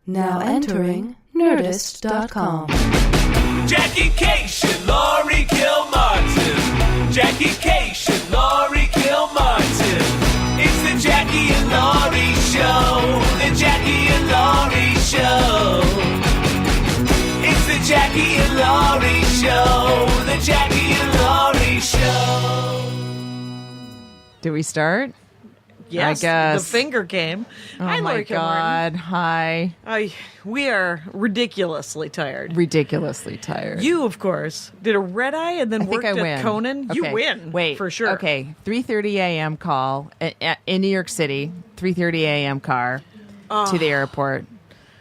Now entering Nerdist.com. Jackie Cation, Laurie Kilmartin. Jackie Cation, Laurie Kilmartin. It's the Jackie and Laurie Show. The Jackie and Laurie Show. It's the Jackie and Laurie Show. The Jackie and Laurie Show. Do we start? Yes, I guess. the finger game. Oh Hi, my Laurie God. Hi. We are ridiculously tired. Ridiculously tired. You, of course, did a red eye and then I think worked I at win. Conan. You Okay. win. Wait. For sure. Okay. 3:30 a.m. call in New York City. 3:30 a.m. car to the airport.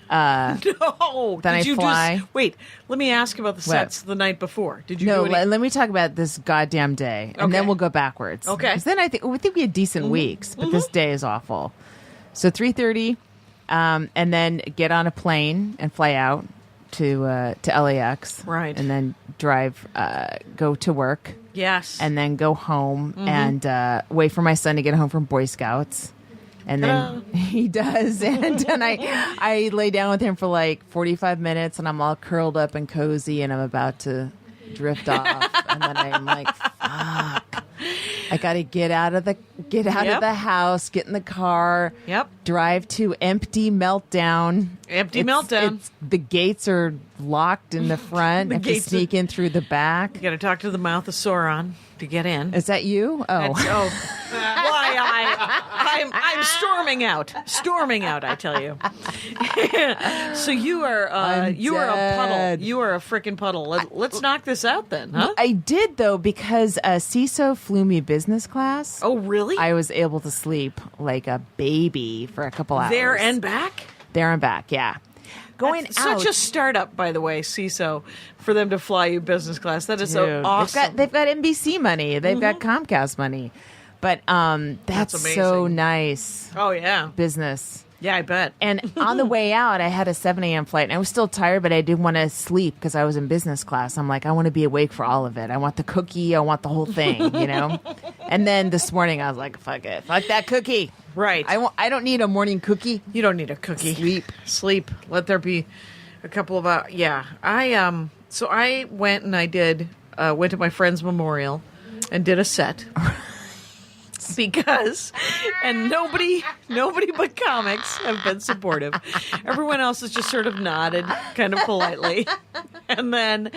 No. Then Did I you fly. Wait, let me ask about the sets the night before. Did you No, do any? let me talk about this goddamn day, and then Okay. we'll go backwards. Okay. 'Cause then I think we had decent weeks, but this day is awful. So 3:30, and then get on a plane and fly out to LAX, Right. and then drive, go to work, Yes. and then go home and wait for my son to get home from Boy Scouts. And then he does, and then I lay down with him for like 45 minutes, and I'm all curled up and cozy, and I'm about to drift off, and then I'm like, "Fuck! I got to get out of the house, get in the car, Yep. drive to Empty Meltdown. Meltdown. The gates are locked in the front. I have to gates sneak in through the back. You got to talk to the mouth of Sauron to get in. Is that you? Oh, I'm storming out. I tell you. So you are a puddle. dead. You are a freaking puddle. Let's knock this out then, huh? I did though because CISO flew me business class. Oh, really? I was able to sleep like a baby for a couple hours. There and back. There and back, yeah. Going That's out. such a startup, by the way, CISO, for them to fly you business class. That is so Dude, awesome. They've got NBC money. They've got Comcast money. But that's so amazing. nice Oh yeah, business. yeah, I bet. And on the way out, I had a 7 a.m. flight, and I was still tired, but I didn't want to sleep because I was in business class. I'm like, I want to be awake for all of it. I want the cookie. I want the whole thing, you know? And then this morning, I was like, fuck it. Fuck that cookie. Right. I don't need a morning cookie. You don't need a cookie. Sleep. Let there be a couple of hours. Yeah. So I went and I did went to my friend's memorial and did a set. Because nobody but comics have been supportive. Everyone else has just sort of nodded kind of politely. And then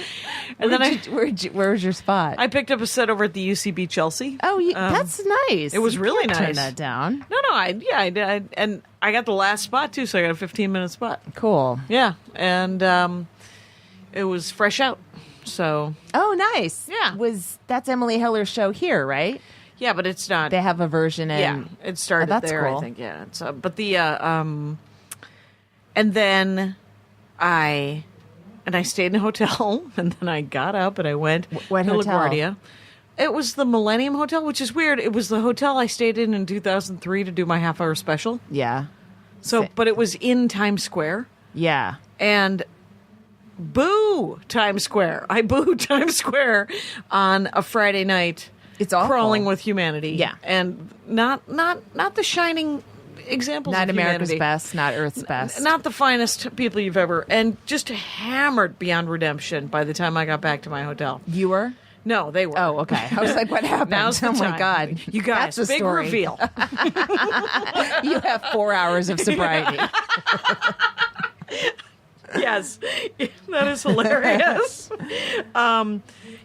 Where was your spot? I picked up a set over at the UCB Chelsea. Oh, that's nice. It was You really can't nice. Turn that down. No, I did. And I got the last spot too, so I got a 15-minute spot. Cool. Yeah, and it was fresh out. So Oh, nice. Yeah. That's Emily Heller's show here, right? yeah, but it's not. They have a version in. yeah, it started Oh, that's there. cool. I think. Yeah, it's, but the and then I stayed in a hotel, and then I got up and I went What to hotel? LaGuardia. It was the Millennium Hotel, which is weird. It was the hotel I stayed in 2003 to do my half-hour special. Yeah. So, but it was in Times Square. Yeah. And boo Times Square. I boo Times Square on a Friday night. It's awful. Crawling with humanity. Yeah. And not the shining examples Not of America's humanity. best, not Earth's best. Not the finest people you've ever, and just hammered beyond redemption by the time I got back to my hotel. You were? No, they were. Oh, okay. I was like, what happened? Now's the Oh, my time. God. You guys, That's a big story. reveal. You have 4 hours of sobriety. Yes, that is hilarious.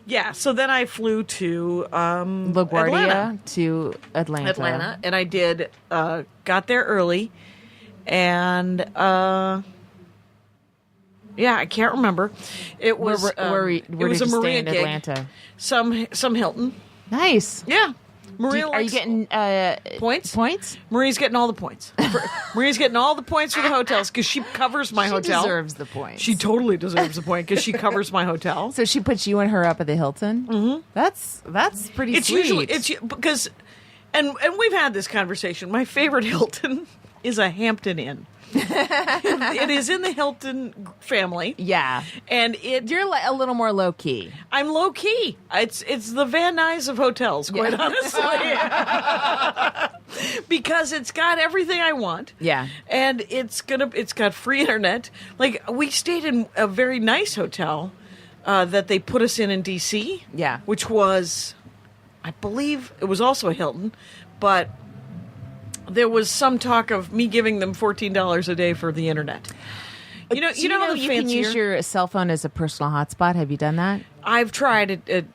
Yeah, so then I flew to LaGuardia to Atlanta, and I did got there early, and yeah, I can't remember. It was Where it did was you a stay Maria in gig. Atlanta? Some Hilton. Nice. Yeah, Maria. Are you likes getting points? points? Maria's getting all the points. Maria's getting all the points for the hotels because she covers my hotel. She deserves the points. She totally deserves the point because she covers my hotel. So she puts you and her up at the Hilton? Mm-hmm. That's pretty It's sweet. usually because, and we've had this conversation. My favorite Hilton is a Hampton Inn. It is in the Hilton family. Yeah. And You're a little more low key. I'm low key. It's the Van Nuys of hotels, quite honestly. Because it's got everything I want. Yeah. And it's got free internet. Like, we stayed in a very nice hotel that they put us in DC. Yeah. Which was, I believe, it was also a Hilton, but there was some talk of me giving them $14 a day for the internet. You know how the you can use fancier- your cell phone as a personal hotspot. Have you done that? I've tried it.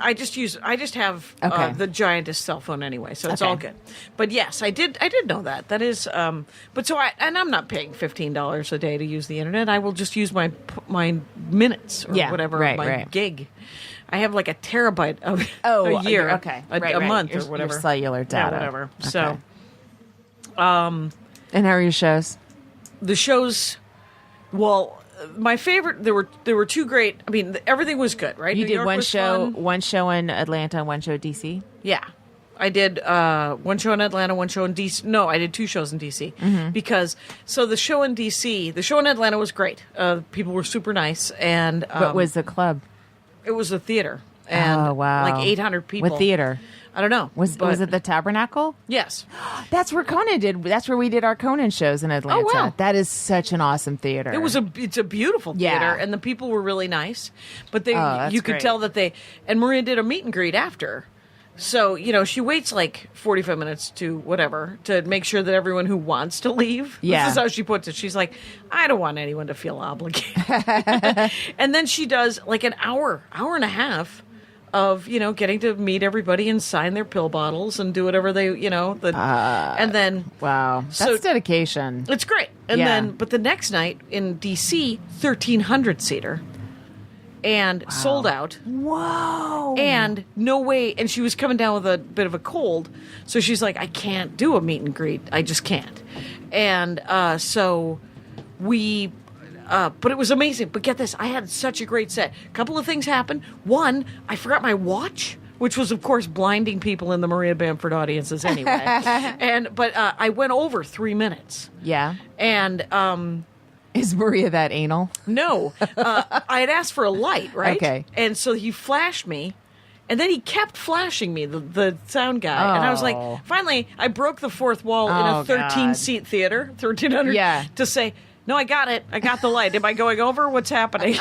I just have Okay. the giantest cell phone anyway, so it's Okay. all good. But yes, I did know that. That is, but so I'm not paying $15 a day to use the internet. I will just use my minutes or Yeah, whatever, right. gig. I have like a terabyte of Oh, a year, okay. a Right. month Your- or whatever, your cellular data. yeah, whatever. Okay. So And how are your shows? the shows, well. My favorite. There were two great. I mean, everything was good, right? You New did York one was show, fun. one show in Atlanta, one show DC. Yeah. I did one show in Atlanta, one show in DC. No, I did two shows in DC. Mm-hmm. Because, so the show in DC, the show in Atlanta was great. People were super nice. And What was the club? it was a theater. And Oh, wow. like 800 people. What theater? I don't know. Was it the Tabernacle? Yes. That's where Conan did. That's where we did our Conan shows in Atlanta. wow. That is such an awesome theater. It's a beautiful Yeah. theater, and the people were really nice. But that's you could great. tell that and Maria did a meet and greet after. So, she waits like 45 minutes to whatever to make sure that everyone who wants to leave. Yeah. This is how she puts it. She's like, I don't want anyone to feel obligated. And then she does like an hour and a half of, getting to meet everybody and sign their pill bottles and do whatever they, and then wow. That's So- dedication. it's great. And Yeah. but the next night in DC, 1,300 seater and sold out. Whoa. And no way. And she was coming down with a bit of a cold. So she's like, I can't do a meet and greet. I just can't. And so we. But it was amazing. But get this, I had such a great set. A couple of things happened. One, I forgot my watch, which was, of course, blinding people in the Maria Bamford audiences anyway. But I went over 3 minutes. Yeah. And Is Maria that anal? no, I had asked for a light, right? Okay. And so he flashed me. And then he kept flashing me, the sound guy. And I was Oh. like, finally, I broke the fourth wall in Oh, a 13-seat theater, 1,300, Yeah. to say, no, I got it. I got the light. Am I going over? What's happening?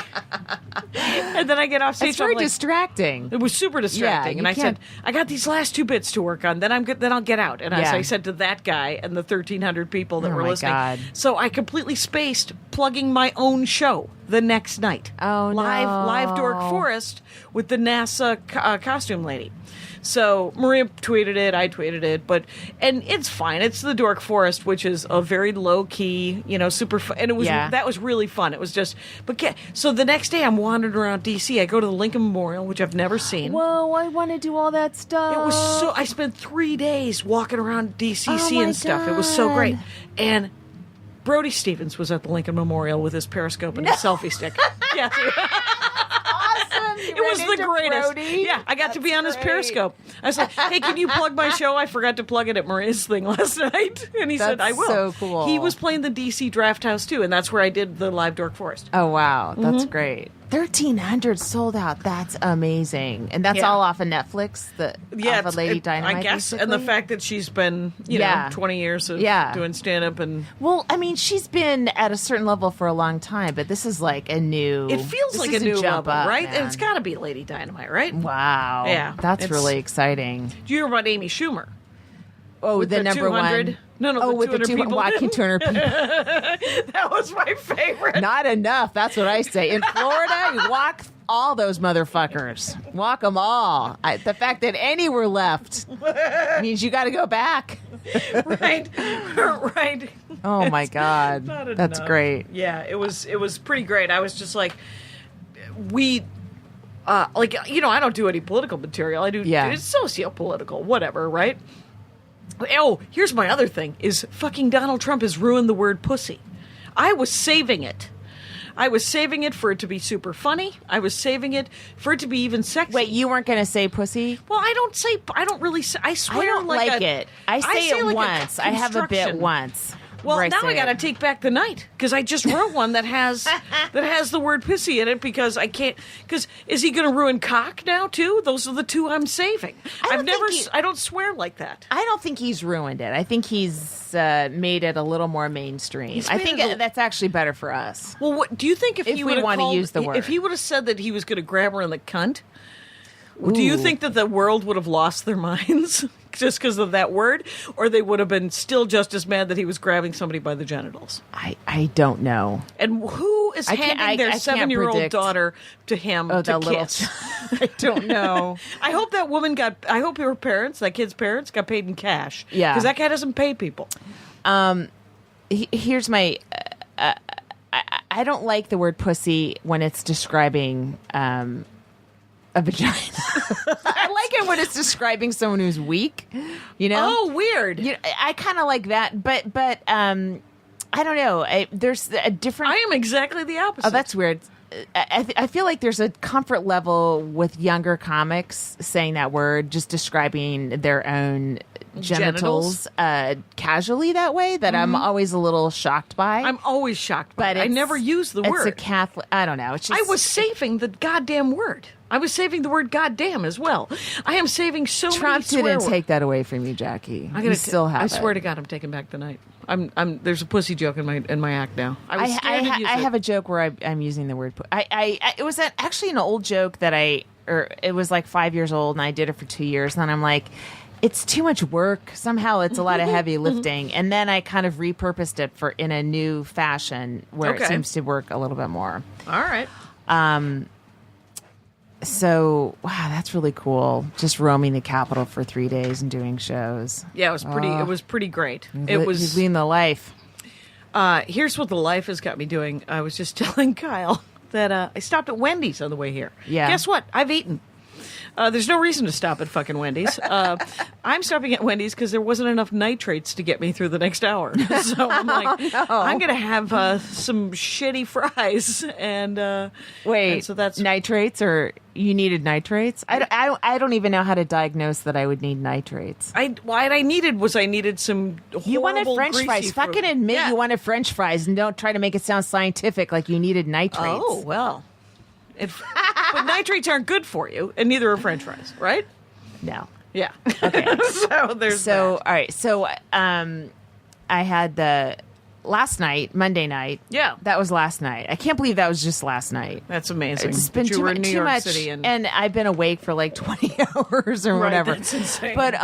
And then I get off stage. It's very I'm like, distracting. it was super distracting. you And I said, can't- I got these last two bits to work on. Then I'm good. Then I'll get out. And as Yeah. I said to that guy and the 1,300 people that Oh were my listening. God. So I completely spaced plugging my own show the next night. Oh, Live Dork no. Forest with the NASA costume lady. So Maria tweeted it, I tweeted it, and it's fine. It's the Dork Forest, which is a very low key, super fun, and that was really fun. It was just, so the next day I'm wandering around DC. I go to the Lincoln Memorial, which I've never seen. Whoa, I want to do all that stuff. It was so. I spent 3 days walking around DC Oh seeing my stuff. It was so God. great, and Brody Stevens was at the Lincoln Memorial with his Periscope and his selfie stick. Yes. awesome. It was the greatest. Brody? Yeah, I got to be on his great. Periscope. I was like, "Hey, can you plug my show? I forgot to plug it at Maria's thing last night." And he said, That's "I will." so cool. He was playing the DC Draft House too, and that's where I did the live Dork Forest. Oh, wow. That's Mm-hmm. great. 1,300 sold out. That's amazing. And that's Yeah. all off of Netflix? off of Lady Dynamite, I guess, and the basically? fact that she's been, Yeah. 20 years of Yeah. doing stand up, and Well, I mean, she's been at a certain level for a long time, but this is like a new. it feels this like a is new jump level, up, right? And man. it's got to be Lady Dynamite, right? Wow. Yeah, That's it's- really exciting. Do you hear about Amy Schumer? Oh, with the the number 200 one. No, Oh, the with the 200 people. Joaquin Turner people. That was my favorite. Not enough. That's what I say. In Florida, you walk all those motherfuckers. Walk them all. The fact that any were left means you got to go back. Right, right. Oh my God, Not that's enough. great. Yeah, it was pretty great. I was just like, I don't do any political material. I do it's socio-political, whatever, right? Oh, here's my other thing: is fucking Donald Trump has ruined the word pussy. I was saving it. I was saving it for it to be super funny. I was saving it for it to be even sexy. Wait, you weren't going to say pussy? Well, I don't really say. I swear, I don't like it. I say it like a once. I have a bit construction. once. Well, where now I say got to it. take back the night because I just wrote one that has the word pissy in it because I can't. Because is he going to ruin cock now too? Those are the two I'm saving. I don't swear like that. I don't think he's ruined it. I think he's made it a little more mainstream. I made think it a- that's actually better for us. Well, what do you think if If he we would have wanna use the word. If he would have said that he was going to grab her in the cunt? Do you think that the world would have lost their minds just because of that word, or they would have been still just as mad that he was grabbing somebody by the genitals? I don't know. And who is I can't- handing I their can't 7-year-old predict. daughter to him Oh, to that little. kiss? I don't know. I hope that woman I hope her parents, that kid's parents, got paid in cash. Yeah. because that guy doesn't pay people. Here's my. I don't like the word pussy when it's describing a vagina. I like it when it's describing someone who's weak. You know. Oh, weird. You know, I kind of like that, but I don't know. There's a different. I am exactly the opposite. Oh, that's weird. I feel like there's a comfort level with younger comics saying that word, just describing their own genitals casually that way, that I'm always a little shocked by. I'm always shocked by but it. I it's- never use the it's word. a Catholic. I don't know. It's just I was saving the goddamn word. I was saving the word goddamn as well. I am saving so Trump many swear didn't words. take that away from you, Jackie. I'm You gonna still have. I it. swear to God, I'm taking back the night. There's a pussy joke in my act now. I was scared to use I it. have a joke where I'm using the word. It was actually an old joke that it was like 5 years old, and I did it for 2 years. And then I'm like, it's too much work. Somehow it's a lot of heavy lifting. And then I kind of repurposed it in a new fashion where it Okay. seems to work a little bit more. All right. So, wow, that's really cool. Just roaming the Capitol for 3 days and doing shows. Yeah, it was pretty. It was pretty great. It He's was. leading the life. Here's what the life has got me doing. I was just telling Kyle that I stopped at Wendy's on the way here. Yeah. Guess what? I've eaten. There's no reason to stop at fucking Wendy's. I'm stopping at Wendy's because there wasn't enough nitrates to get me through the next hour. So I'm like, I'm going to have some shitty fries. And Wait, and so that's nitrates, or you needed nitrates? I don't even know how to diagnose that I would need nitrates. what I needed some. You wanted horrible, French greasy fries. food. Fucking admit Yeah. you wanted French fries, and don't try to make it sound scientific like you needed nitrates. Oh well. But nitrates aren't good for you, and neither are French fries, right? No. Yeah. Okay. So there's So, that. all right. So, I had the last night, Monday night. Yeah. That was last night. I can't believe that was just last night. That's amazing. It's been But you too, were in New too York much, City and, and I've been awake for like 20 hours or Right, whatever. that's insane. But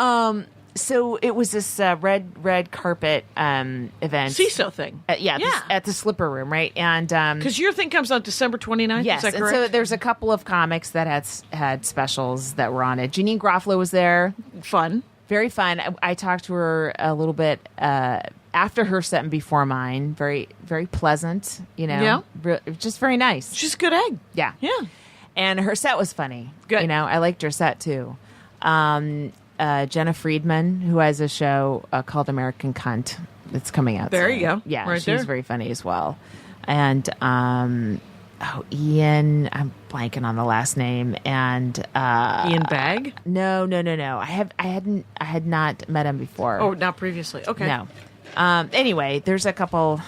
so it was this red carpet event. CISO thing. Yeah, at the Slipper Room, right? And Because your thing comes out December 29th, yes, is that and correct? so there's a couple of comics that had specials that were on it. Janine Garofalo was there. Fun. Very fun. I talked to her a little bit after her set and before mine. Very, very pleasant. You know, just very nice. She's a good egg. Yeah, Yeah. and her set was funny. Good. You know, I liked her set too. Jenna Friedman, who has a show called American Cunt, that's coming out. There soon. you go. Yeah, Right she's there. very funny as well. And Ian, I'm blanking on the last name. And Ian Bagg? no. I had not met him before. Oh, not previously. Okay. No. Anyway, there's a couple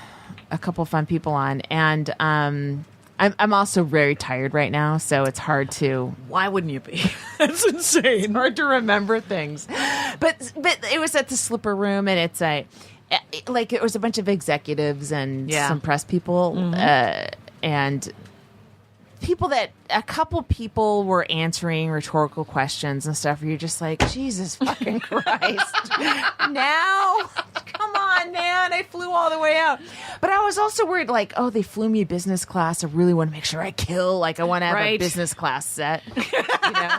fun people on, and I'm also very tired right now, so it's hard to Why wouldn't you be? That's insane. hard to remember things. But it was at the Slipper Room, and it's it was a bunch of executives and Yeah. some press people, and a couple people were answering rhetorical questions and stuff where you're just like, Jesus fucking Christ. Now? Come on, man. I flew all the way out. But I was also worried, like, oh, they flew me business class. I really want to make sure I kill. Like, I want to have a Right. business class set. You know?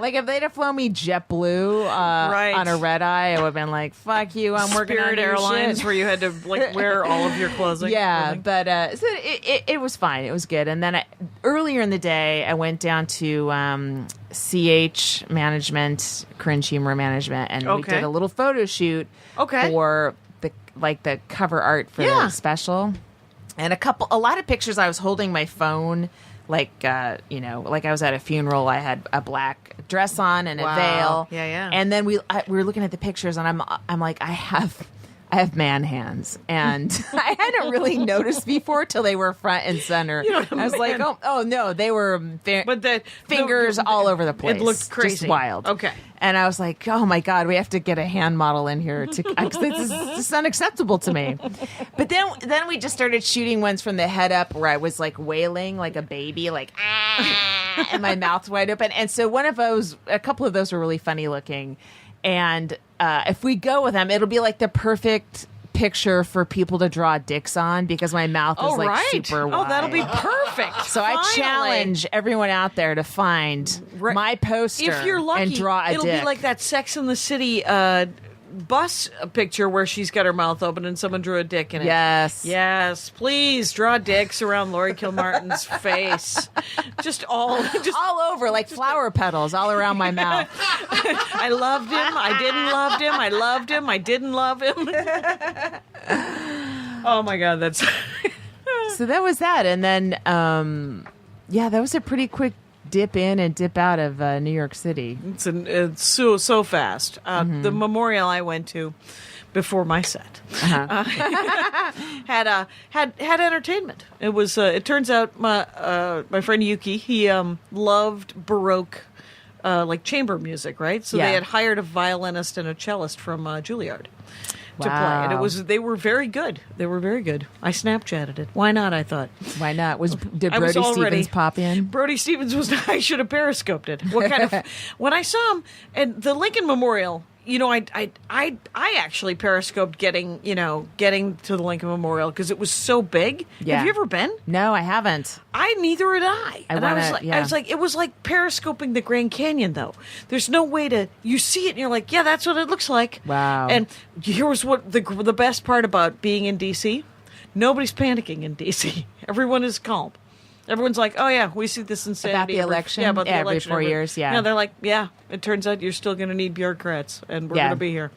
Like, if they'd have flown me JetBlue Right. on a red eye, I would have been like, fuck you. I'm working on Spirit your Airlines, shit. where you had to like wear all of your clothing. Yeah, but so it was fine. It was good. And then earlier in the day, I went down to CH Management, Cringe Humor Management, and we Okay. did a little photo shoot Okay. for the cover art for Yeah. the special. And a lot of pictures I was holding my phone, like I was at a funeral. I had a black dress on and a Wow. veil. Yeah, yeah. And then we were looking at the pictures, and I'm like, I I have man hands, and I hadn't really noticed before till they were front and center. You don't have I was like, man- oh no, they were But the fingers all over the place. It looked crazy. Just wild. Okay. And I was like, oh my God, we have to get a hand model in here because this is unacceptable to me. But then we just started shooting ones from the head up where I was like wailing like a baby, like, ah, and my mouth's wide open. And so a couple of those were really funny looking. And if we go with them, it'll be like the perfect picture for people to draw dicks on because my mouth is like super wide. Oh, that'll be perfect. So I challenge everyone out there to find my poster if you're lucky, and draw a it'll dick. be like that Sex in the City bus picture where she's got her mouth open and someone drew a dick in it. Yes. Please draw dicks around Laurie Kilmartin's face. Just all over, like flower petals all around my mouth. I loved him. I didn't love him. I loved him. I didn't love him. Oh my God, that's So that was that. And then, that was a pretty quick dip in and dip out of New York City. it's so fast. The memorial I went to before my set had entertainment. It was. It turns out my friend Yuki, he loved Baroque, like chamber music, right? So they had hired a violinist and a cellist from Juilliard to play, and they were very good. They were very good. I Snapchatted it. Why not? I thought. Why not? Did I was Brody already- Stevens pop in? Brody Stevens was. I should have periscoped it. What kind of? When I saw him and the Lincoln Memorial, I actually periscoped getting to the Lincoln Memorial because it was so big. Yeah. Have you ever been? No, I haven't. Neither had I. It was like periscoping the Grand Canyon though. There's no way to, you see it and you're like, yeah, that's what it looks like. Wow. And here's what the best part about being in DC. Nobody's panicking in DC. Everyone is calm. Everyone's like, oh yeah, we see this insanity. About the election? About the Yeah, every election. 4 years, yeah. Yeah, they're like, yeah, it turns out you're still going to need bureaucrats and we're Yeah. going to be here.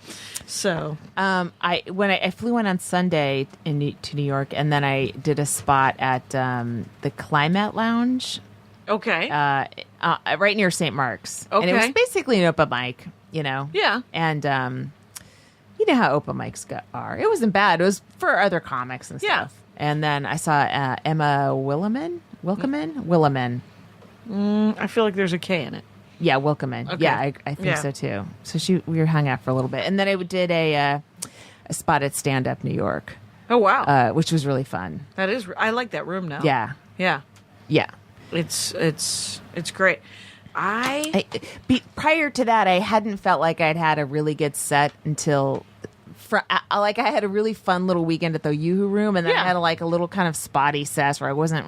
So. I flew in on Sunday to New York, and then I did a spot at the Climate Lounge Okay. right near St. Mark's. And it Okay. was basically an open mic, you know? Yeah. And you know how open mics are. It wasn't bad. It was for other comics and Yeah. stuff. And then I saw Emma Williman. I feel like there's a K in it. Yeah, Wilkeman. Okay. Yeah, I think Yeah. so too. So we were hung out for a little bit, and then I did a spot at Stand Up New York, Oh, wow. which was really fun. That is, I like that room now. Yeah, Yeah. yeah. It's great. Prior to that, I hadn't felt like I'd had a really good set until. I had a really fun little weekend at the Yoo-Hoo Room, and then Yeah. I had a little kind of spotty set where I wasn't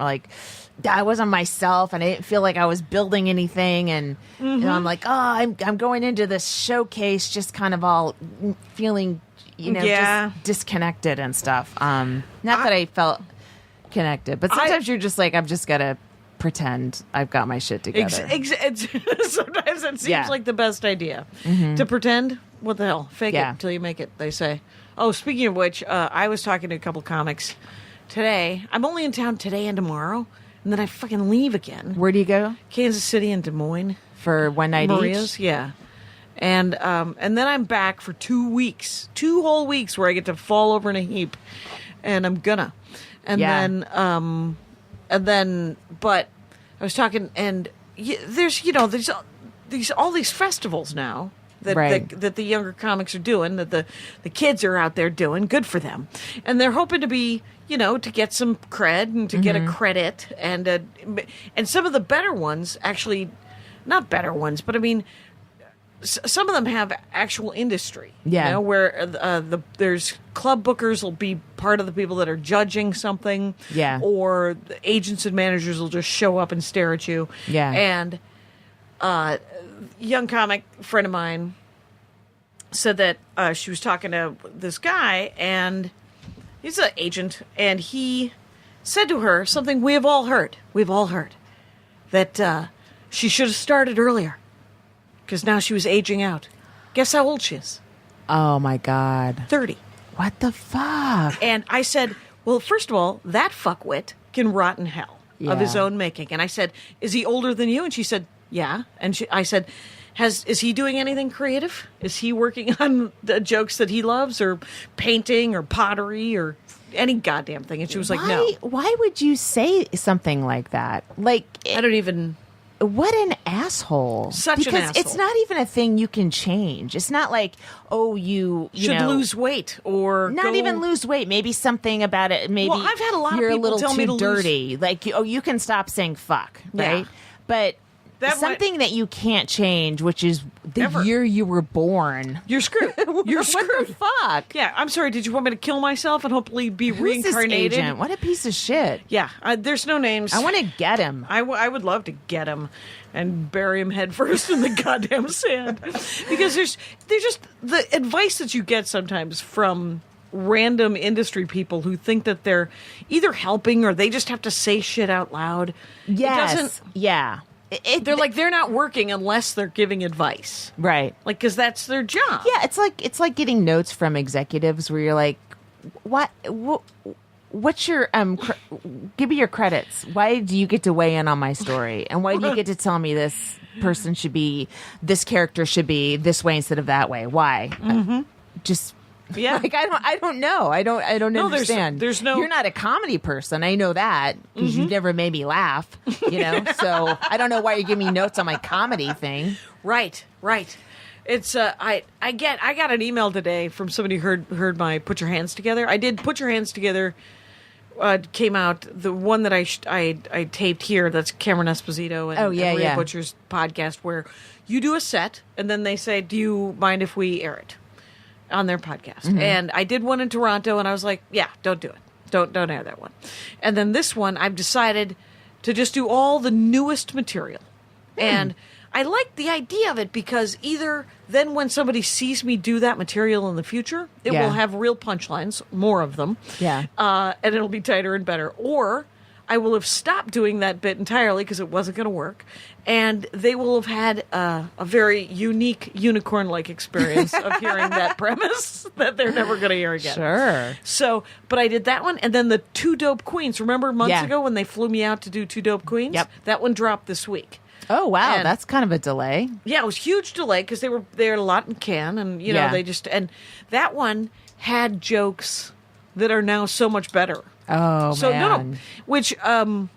myself, and I didn't feel like I was building anything, and I'm like, oh, I'm going into this showcase just kind of all feeling, Yeah. just disconnected and stuff. Not that I felt connected, but sometimes you're just like, I've just got to pretend I've got my shit together. Sometimes it seems Yeah. like the best idea to pretend. What the hell? Fake Yeah. it till you make it, they say. Oh, speaking of which, I was talking to a couple comics today. I'm only in town today and tomorrow, and then I fucking leave again. Where do you go Kansas City and Des Moines. for one night Maria's, each? yeah. And then I'm back for 2 weeks, 2 whole weeks where I get to fall over in a heap, and I'm gonna. And Yeah. then, but I was talking, and there's all these festivals now that Right. that the younger comics are doing, that the kids are out there doing. Good for them, and they're hoping to be, to get some cred and to get a credit, and some of the better ones actually, not better ones, but I mean. Some of them have actual industry, Yeah. where there's club bookers will be part of the people that are judging something, Yeah. or the agents and managers will just show up and stare at you, Yeah. And young comic friend of mine said that she was talking to this guy, and he's an agent, and he said to her something we've all heard that she should have started earlier. Because now she was aging out. Guess how old she is? Oh my God. 30. What the fuck? And I said, well, first of all, that fuckwit can rot in hell of his Yeah. own making. And I said, is he older than you? And she said, yeah. And I said, is he doing anything creative? Is he working on the jokes that he loves, or painting, or pottery, or any goddamn thing? And she was like, no. Why would you say something like that? Like, I don't even. what an asshole. Such an because asshole. it's not even a thing you can change. It's not like, oh, you Should know, lose weight, or not go- even lose weight. Maybe something about it. Maybe Well, I've had a lot of you're people a little tell too me to lose- dirty. Like, you can stop saying fuck, Yeah. right? But That something that you can't change, which is the Ever. year you were born. You're screwed. You're What screwed. the fuck? Yeah, I'm sorry. Did you want me to kill myself and hopefully be Who's this reincarnated? agent? What a piece of shit. Yeah, there's no names. I want to get him. I would love to get him and bury him headfirst in the goddamn sand, because there's just the advice that you get sometimes from random industry people who think that they're either helping or they just have to say shit out loud. It Yes. doesn't- Yeah. they're not working unless they're giving advice, Right. like, because that's their job. Yeah, it's like getting notes from executives where you're like, what's your give me your credits. Why do you get to weigh in on my story, and why do you get to tell me this person should be, this character should be this way instead of that way? Why? Just Yeah. like I don't know. I don't No, there's- understand. there's no- You're not a comedy person. I know that because you've never made me laugh. You know, so I don't know why you're giving me notes on my comedy thing. Right. It's I got an email today from somebody who heard my Put Your Hands Together. I did Put Your Hands Together. Came out, the one that I taped here. That's Cameron Esposito and, Oh, yeah, and Maria yeah. Butcher's podcast, where you do a set and then they say, "Do you mind if we air it on their podcast?" Mm-hmm. And I did one in Toronto, and I was like, "Yeah, don't do it. Don't air that one." And then this one, I've decided to just do all the newest material, and I like the idea of it because either then when somebody sees me do that material in the future, it Yeah. will have real punchlines, more of them. Yeah. And it'll be tighter and better. Or I will have stopped doing that bit entirely because it wasn't going to work. And they will have had a very unique unicorn-like experience of hearing that premise that they're never going to hear again. Sure. So, but I did that one. And then the Two Dope Queens. Remember months Yeah. ago when they flew me out to do Two Dope Queens? Yep. That one dropped this week. Oh wow, And- that's kind of a delay. Yeah, it was a huge delay because they were a lot in Cannes, and you know Yeah. they just, and that one had jokes that are now so much better. Oh So man, no, which again,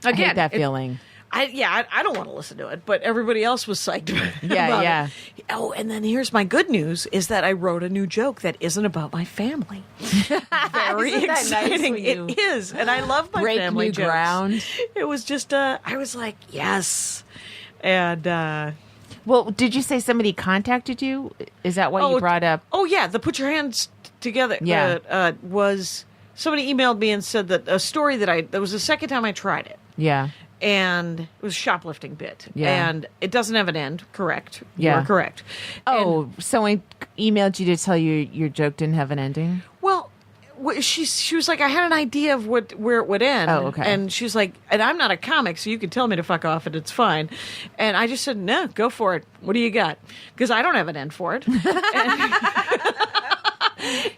I hate that it- feeling. I don't want to listen to it, but everybody else was psyched Yeah, about yeah. it. Oh, and then here's my good news: is that I wrote a new joke that isn't about my family. Very Isn't that nice exciting! when you It is, and I love my break family new jokes. ground? It was just, I was like, yes, and. Well, did you say somebody contacted you? Is that why you brought up? Oh yeah, the Put Your Hands Together. Yeah. Was somebody emailed me and said that a story that was the second time I tried it, Yeah, and it was a shoplifting bit. Yeah. And it doesn't have an end. Correct. Yeah. You're correct. Oh, someone emailed you to tell you your joke didn't have an ending? Well, she was like, I had an idea of where it would end. Oh, okay. And she's like, and I'm not a comic, so you can tell me to fuck off and it's fine. And I just said, no, go for it. What do you got? Because I don't have an end for it.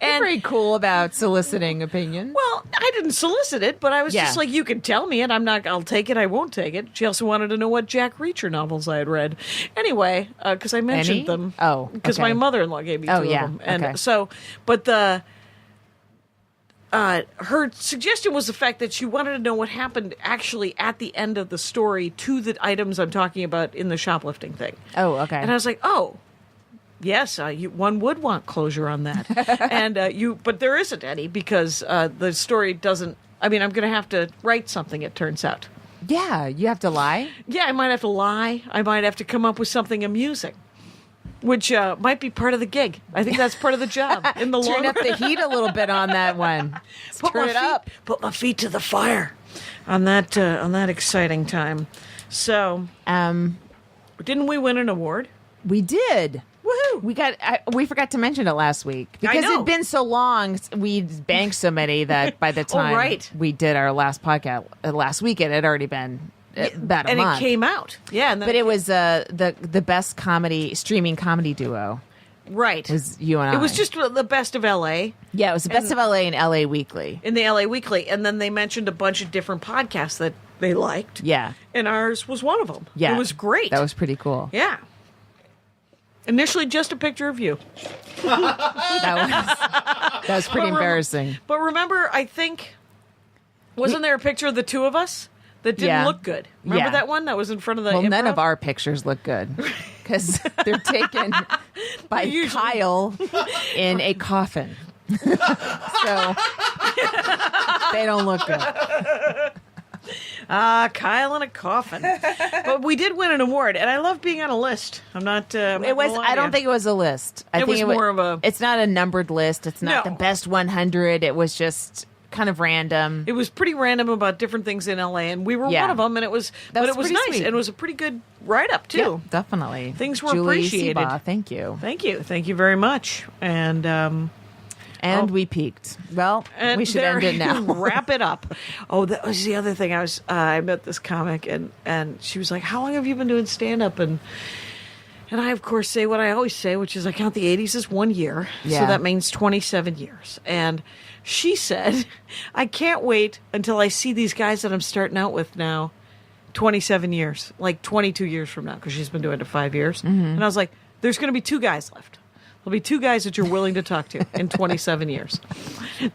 And very cool about soliciting opinions. Well, I didn't solicit it, but I was Yeah. just like, you can tell me it. I'll take it. I won't take it. She also wanted to know what Jack Reacher novels I had read. Anyway, because I mentioned Any? them. Oh, Because okay. my mother-in-law gave me two Oh, yeah. of them. And Okay. so, but her suggestion was the fact that she wanted to know what happened actually at the end of the story to the items I'm talking about in the shoplifting thing. Oh, okay. And I was like, oh, yes, one would want closure on that. And but there isn't any because the story doesn't. I mean, I'm going to have to write something. It turns out. Yeah, you have to lie. Yeah, I might have to lie. I might have to come up with something amusing, which might be part of the gig. I think that's part of the job in the long Turn up run. the heat a little bit on that one. Turn it up. Put my feet to the fire on that exciting time. So, didn't we win an award? We did. Woohoo! We forgot to mention it last week because know. it'd been so long. We banked so many that by the time right. we did our last podcast last week, it had already been about a and month. it came out. Yeah, and then but it was the best streaming comedy duo right. was you and I. It was just the best of LA yeah, it was the best of LA and LA Weekly. in the LA Weekly, and then they mentioned a bunch of different podcasts that they liked. Yeah, And ours was one of them. yeah, It was great. That was pretty cool. yeah. Initially, just a picture of you. That was pretty embarrassing. But remember, I think, wasn't there a picture of the two of us that didn't Yeah. look good? Remember Yeah. that one that was in front of the Well, none Improv? of our pictures look good because they're taken by usually- Kyle in a coffin. So they don't look good. Kyle in a coffin. But we did win an award, and I love being on a list. I'm not. It was. I don't think it was a list. I It think was more of a- It's not a numbered list. It's not No. the best 100. It was just kind of random. It was pretty random about different things in LA, and we were Yeah. one of them. And it was, That but was it was pretty nice, sweet. and it was a pretty good write up too. Yeah, definitely. Things were Julie appreciated. Seabaugh, thank you. Thank you very much. And we peaked. Well, And we should end it now. Wrap it up. Oh, that was the other thing. I met this comic, and she was like, "How long have you been doing stand up?" And I, of course, say what I always say, which is I count the 80s as 1 year. So Yeah. that means 27 years. And she said, I can't wait until I see these guys that I'm starting out with now 27 years, like 22 years from now, because she's been doing it 5 years. Mm-hmm. And I was like, there's going to be 2 guys left. There'll be 2 guys that you're willing to talk to in 27 years.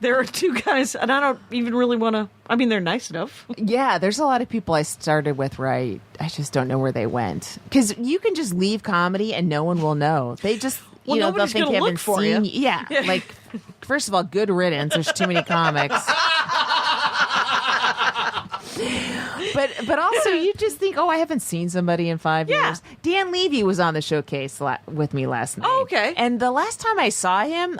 There are 2 guys, and I don't even really want to, I mean, they're nice enough. Yeah, there's a lot of people I started with where I just don't know where they went. Because you can just leave comedy and no one will know. They just, Well, they'll nobody's think gonna you look haven't for seen you. Yeah, like, first of all, good riddance. There's too many comics. But also, you just think, oh, I haven't seen somebody in 5 Yeah. years. Dan Levy was on the showcase with me last night. Oh, okay. And the last time I saw him,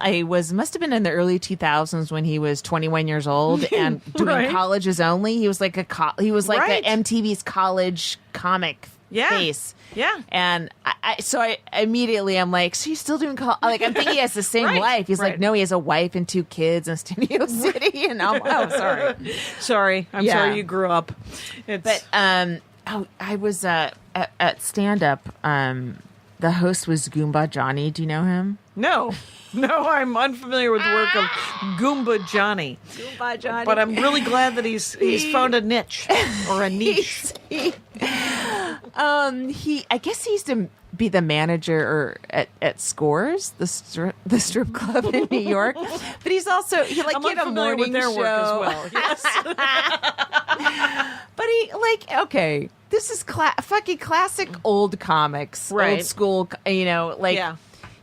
must have been in the early 2000s when he was 21 years old and doing Right. colleges only. He was like Right. a MTV's college comic Yeah. face. Yeah. And I immediately I'm like, so he's still doing like I'm thinking he has the same Right. life. He's Right. like, no, he has a wife and 2 kids in Studio City, and I'm sorry. Sorry. I'm Yeah. sorry you grew up. It's, But I was at stand up. The host was Goomba Johnny. Do you know him? No, I'm unfamiliar with the work of Goomba Johnny. Goomba Johnny. But I'm really glad that he's found a niche or a niche. I guess he used to be the manager or at Scores, the strip club in New York. But he's also I'm he had a unfamiliar morning with their show. work as well. Yes. But okay, this is fucking classic old comics, Right. old school. Yeah.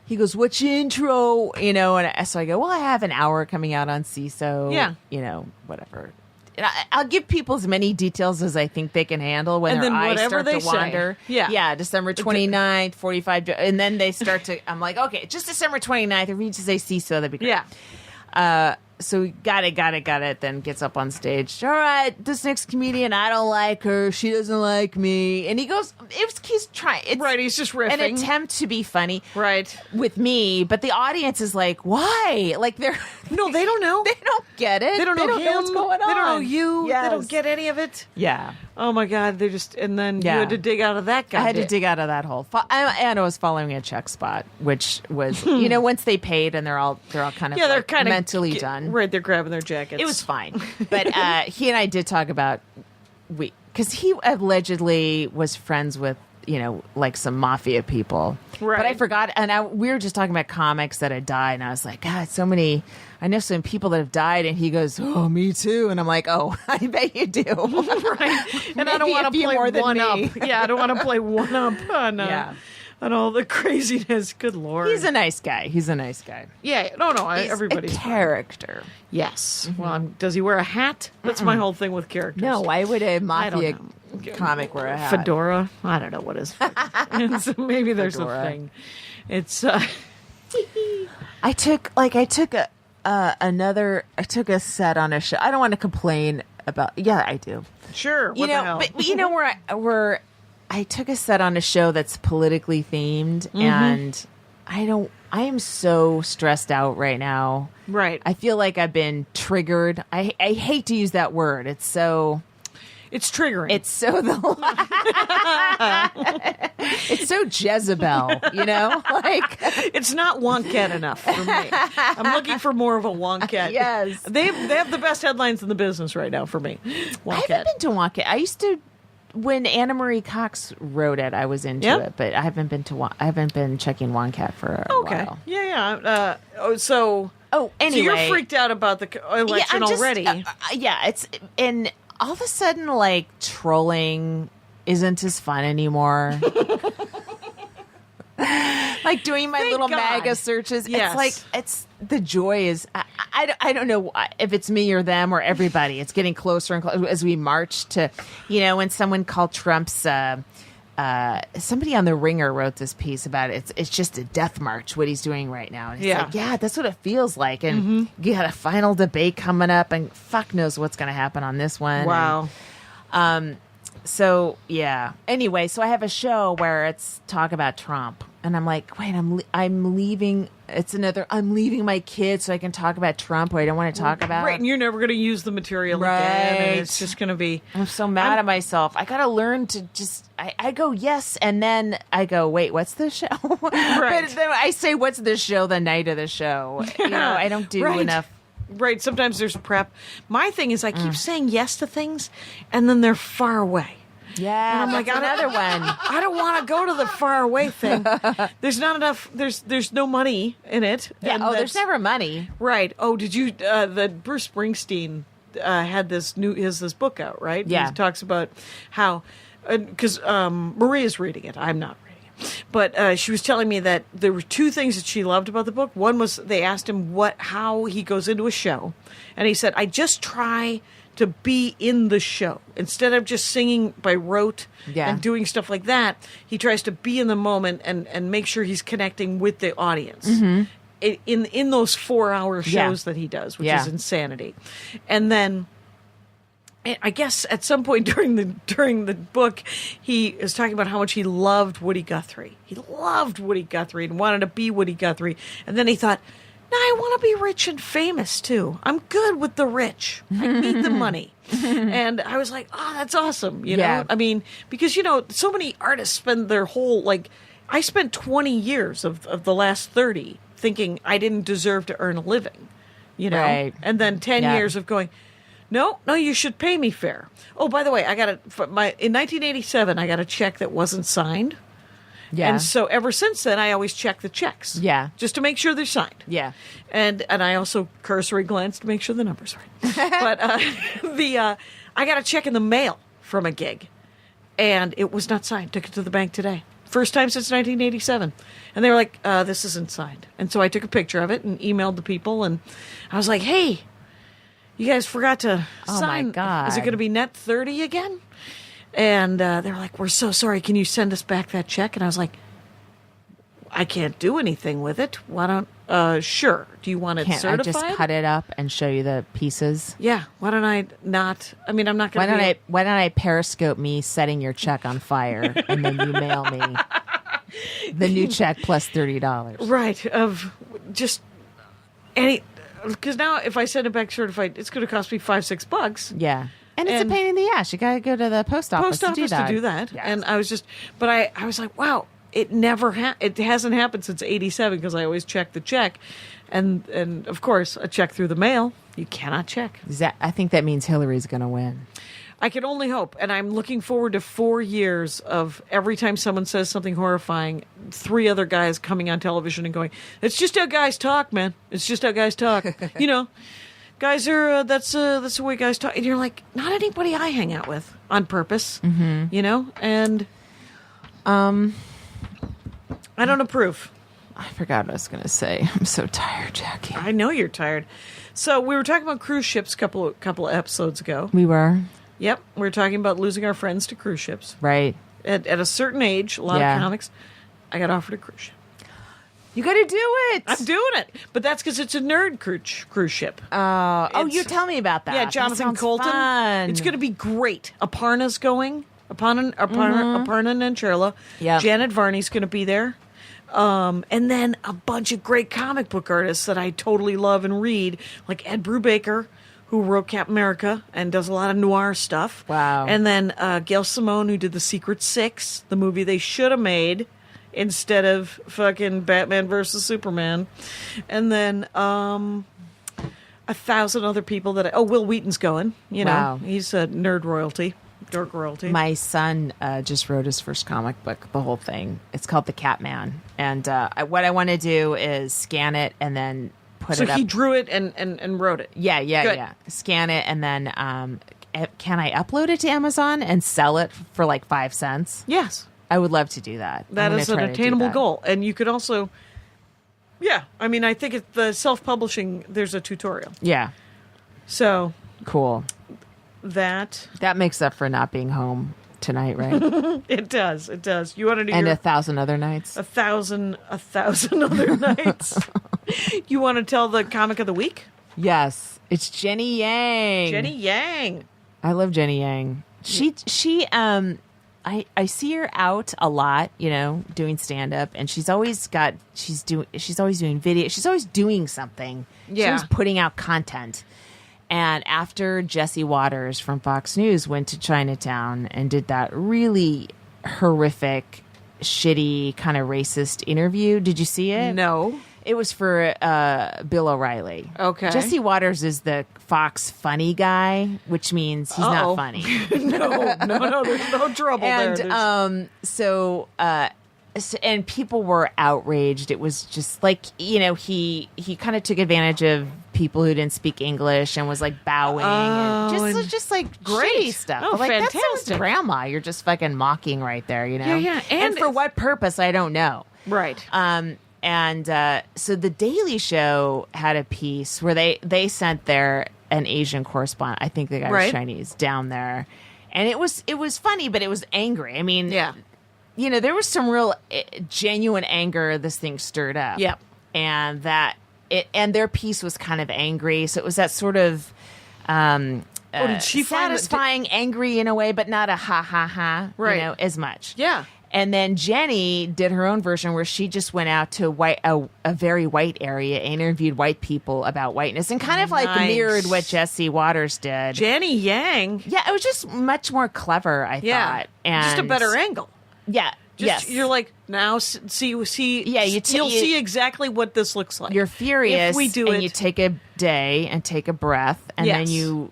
He goes, "What's your intro?" And so I go, "Well, I have an hour coming out on CISO." Yeah. Whatever. And I'll give people as many details as I think they can handle when And their then eyes whatever start they to say. wander. Yeah. Yeah, December 29th, 45, and then they start to, I'm like, okay, just December 29th, if we just say CISO, that'd be great. Yeah. So got it. Then gets up on stage. All right, this next comedian, I don't like her. She doesn't like me. And he goes, he's trying. It's Right. He's just riffing. an attempt to be funny Right. with me, but the audience is like, why? Like they're No, they don't know. they don't get it. They don't know him. what's going on. They don't know you. They Yes. don't get any of it. Yeah. Oh my God. They just, and then Yeah. you had to dig out of that guy. I had to dig out of that hole. And I was following a check spot, which was, once they paid and they're all kind of Yeah, they're like kind of mentally done. Right. They're grabbing their jackets. It was fine. But he and I did talk about, because he allegedly was friends with, like some mafia people. Right. But I forgot. And we were just talking about comics that had died. And I was like, God, I know some people that have died. And he goes, oh, me too. And I'm like, oh, I bet you do. Right. And I don't Maybe want a to few play more than one me. up. Yeah, I don't want to play one up on, Yeah. on all the craziness. Good Lord. He's a nice guy. yeah, no, He's everybody's a fine. character. Yes. Well, does he wear a hat? That's my whole thing with characters. No, why would a I don't mafia know. comic wear a hat? Fedora? I don't know what is. So maybe there's Fedora. a thing. It's I took a set on a show. I don't want to complain about. Yeah, I do. sure. What the hell? But where I took a set on a show that's politically themed, and I am so stressed out right now. Right. I feel like I've been triggered. I hate to use that word. It's so triggering. it's so it's so Jezebel, like. It's not Wonket enough for me. I'm looking for more of a Wonket. Yes. They have the best headlines in the business right now for me. I Wonket. haven't been to Wonka. I used to when Anna Marie Cox wrote it, I was into Yeah? it, but I haven't been checking WonCat for a Okay. while. Yeah. So anyway, you're freaked out about the election I'm just, already. It's and all of a sudden, like, trolling isn't as fun anymore. Like doing my Thank little God. MAGA searches. Yes. It's like, it's the joy is, I don't know if it's me or them or everybody. It's getting closer and closer as we march to, when someone called Trump's, somebody on The Ringer wrote this piece about it. It's just a death march, what he's doing right now. And it's Yeah. like, yeah, that's what it feels like. And you got a final debate coming up, and fuck knows what's going to happen on this one. Wow. So yeah. Anyway, so I have a show where it's talk about Trump, and I'm like, wait, I'm leaving. It's another. I'm leaving my kids so I can talk about Trump, who I don't want to talk about. Right, and you're never going to use the material again, Right. and it's just going to be. I'm so mad at myself. I gotta learn to just. I go yes, and then I go wait. What's the show? Right. But then I say what's the show the night of the show. I don't do Right. enough. Right. Sometimes there's prep. My thing is I keep saying yes to things, and then they're far away. Yeah, I'm like, that's another one. I don't want to go to the far away thing. There's not enough. There's no money in it. Yeah. and Oh, there's that's- never money. Right. Oh, did you? That Bruce Springsteen had this book out, right? Yeah. He talks about how because Maria's reading it. I'm not reading it, but she was telling me that there were two things that she loved about the book. One was they asked him how he goes into a show, and he said, "I just try to be in the show instead of just singing by rote Yeah. and doing stuff like that. He tries to be in the moment and make sure he's connecting with the audience." In those 4-hour shows Yeah. that he does, which Yeah. is insanity. And then I guess at some point during the book, he is talking about how much he loved Woody Guthrie. He loved Woody Guthrie and wanted to be Woody Guthrie. And then he thought, no, I want to be rich and famous too. I'm good with the rich. I need the money. And I was like, oh, that's awesome. You Yeah. know, I mean, because, so many artists spend their whole, I spent 20 years of the last 30 thinking I didn't deserve to earn a living, Right. And then 10 Yeah. years of going, no, you should pay me fair. Oh, by the way, in 1987, I got a check that wasn't signed. Yeah. And so ever since then, I always check the checks. Yeah. Just to make sure they're signed. Yeah. And I also cursory glance to make sure the number's right. But I got a check in the mail from a gig, and it was not signed. Took it to the bank today. First time since 1987. And they were like, this isn't signed. And so I took a picture of it and emailed the people, and I was like, hey, you guys forgot to Oh, my sign. God. Is it going to be net 30 again? And they were like, we're so sorry. Can you send us back that check? And I was like, I can't do anything with it. Why don't, sure. Do you want it Can't certified? I just cut it up and show you the pieces? Yeah. Why don't I not? I mean, I'm not Why going to. don't I Periscope me setting your check on fire, and then you mail me the new check plus $30? Right. Of just any. Because now if I send it back certified, it's going to cost me $5-6. Yeah, and it's And- a pain in the ass. You got to go to the post office Post office to do to do that. Yes. And I was just, but I was like, wow, it never it hasn't happened since 87 because I always check the check. And of course, a check through the mail, you cannot check. I think that means Hillary's going to win. I can only hope. And I'm looking forward to 4 years of every time someone says something horrifying, 3 other guys coming on television and going, it's just how guys talk, man. It's just how guys talk. Guys are, that's the way guys talk. And you're like, not anybody I hang out with on purpose, and I don't approve. I forgot what I was going to say. I'm so tired, Jackie. I know you're tired. So we were talking about cruise ships a couple of episodes ago. We were Yep, we were talking about losing our friends to cruise ships. right. At a certain age, a lot Yeah. of comics, I got offered a cruise ship. You got to do it. I'm doing it, but that's because it's a nerd cruise ship. You tell me about that. Yeah, That Jonathan sounds Colton. fun. It's going to be great. Aparna's going. Aparna Nancherla. Yep. Janet Varney's going to be there. And then a bunch of great comic book artists that I totally love and read, like Ed Brubaker, who wrote Captain America and does a lot of noir stuff. Wow. And then Gail Simone, who did The Secret Six, the movie they should have made instead of fucking Batman versus Superman. And then 1,000 other people that Will Wheaton's going. Wow. He's a nerd royalty. Dork royalty. My son just wrote his first comic book, the whole thing. It's called The Catman. And what I want to do is scan it and then put so it up. he drew it and wrote it. Yeah. Good. Scan it and then can I upload it to Amazon and sell it for like 5 cents? Yes. I would love to do that. That I'm gonna is an try to do attainable that. goal. And you could also, yeah, I mean, I think it's the self-publishing, there's a tutorial. Yeah. So Cool. that, That makes up for not being home tonight, right? it does. You want to do And your 1,000 other nights. a thousand other nights. You want to tell the comic of the week? Yes. It's Jenny Yang. Jenny Yang. I love Jenny Yang. I see her out a lot, doing stand up, and she's always doing video. She's always doing something. She's Yeah. always putting out content. And after Jesse Waters from Fox News went to Chinatown and did that really horrific, shitty, kind of racist interview, did you see it? No. It was for Bill O'Reilly. Okay. Jesse Waters is the Fox funny guy, which means he's Uh-oh. not funny. No, there's no trouble there. And and people were outraged. It was just like, he kind of took advantage of people who didn't speak English and was like bowing and just like great. shitty stuff. Oh, Like, that sounds fantastic. grandma. You're just fucking mocking right there, Yeah. And for what purpose, I don't know. Right. So the Daily Show had a piece where they sent an Asian correspondent. I think the guy was Right. Chinese down there, and it was funny, but it was angry. I mean, Yeah. there was some real genuine anger this thing stirred up. Yep. And and their piece was kind of angry, so it was that sort of did she find that- satisfying, angry in a way, but not a ha ha ha, Right. as much. Yeah. And then Jenny did her own version where she just went out to a very white area, interviewed white people about whiteness, and kind of like Nice. mirrored what Jesse Waters did. Jenny Yang. Yeah, it was just much more clever, I Yeah. thought. And Just a better angle. Yeah. Just, yes. You're like, now see. Yeah, you'll see exactly what this looks like. You're furious, if we do and it. you take a day and take a breath, and Yes.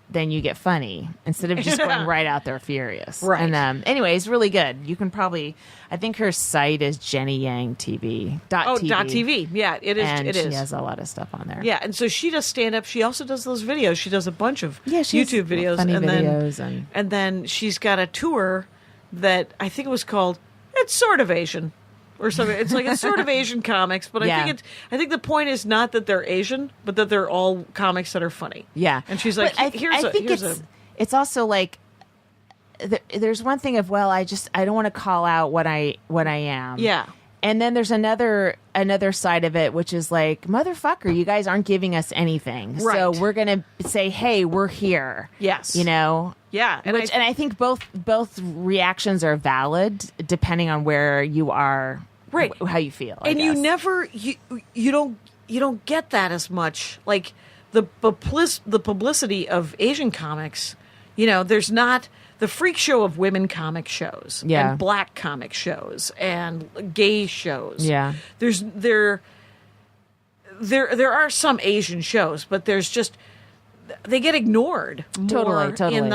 then you get funny instead of just going right out there furious. Right. And anyway, it's really good. You can probably, I think her site is Jenny Yang TV. .tv. Yeah, it is. And it she is. has a lot of stuff on there. Yeah, and so she does stand up. She also does those videos. She does a bunch of Yeah, she has YouTube videos, funny and videos then and- then she's got a tour that I think it was called "It's Sort of Asian" or something. It's like it's sort of Asian comics, but Yeah. I think the point is not that they're Asian, but that they're all comics that are funny. Yeah. and she's like, But I think it's also like there's one thing of, well, I don't want to call out what I am. Yeah. And then there's another side of it, which is like, motherfucker, you guys aren't giving us anything. So Right. we're going to say, hey, we're here. Yes. Yeah. and And I think both reactions are valid depending on where you are, Right. how you feel. I and you guess. never you don't get that as much, like the publicity of Asian comics. There's not the freak show of women comic shows, Yeah. and black comic shows, and gay shows. Yeah. there are some Asian shows, but there's just they get ignored more Totally. in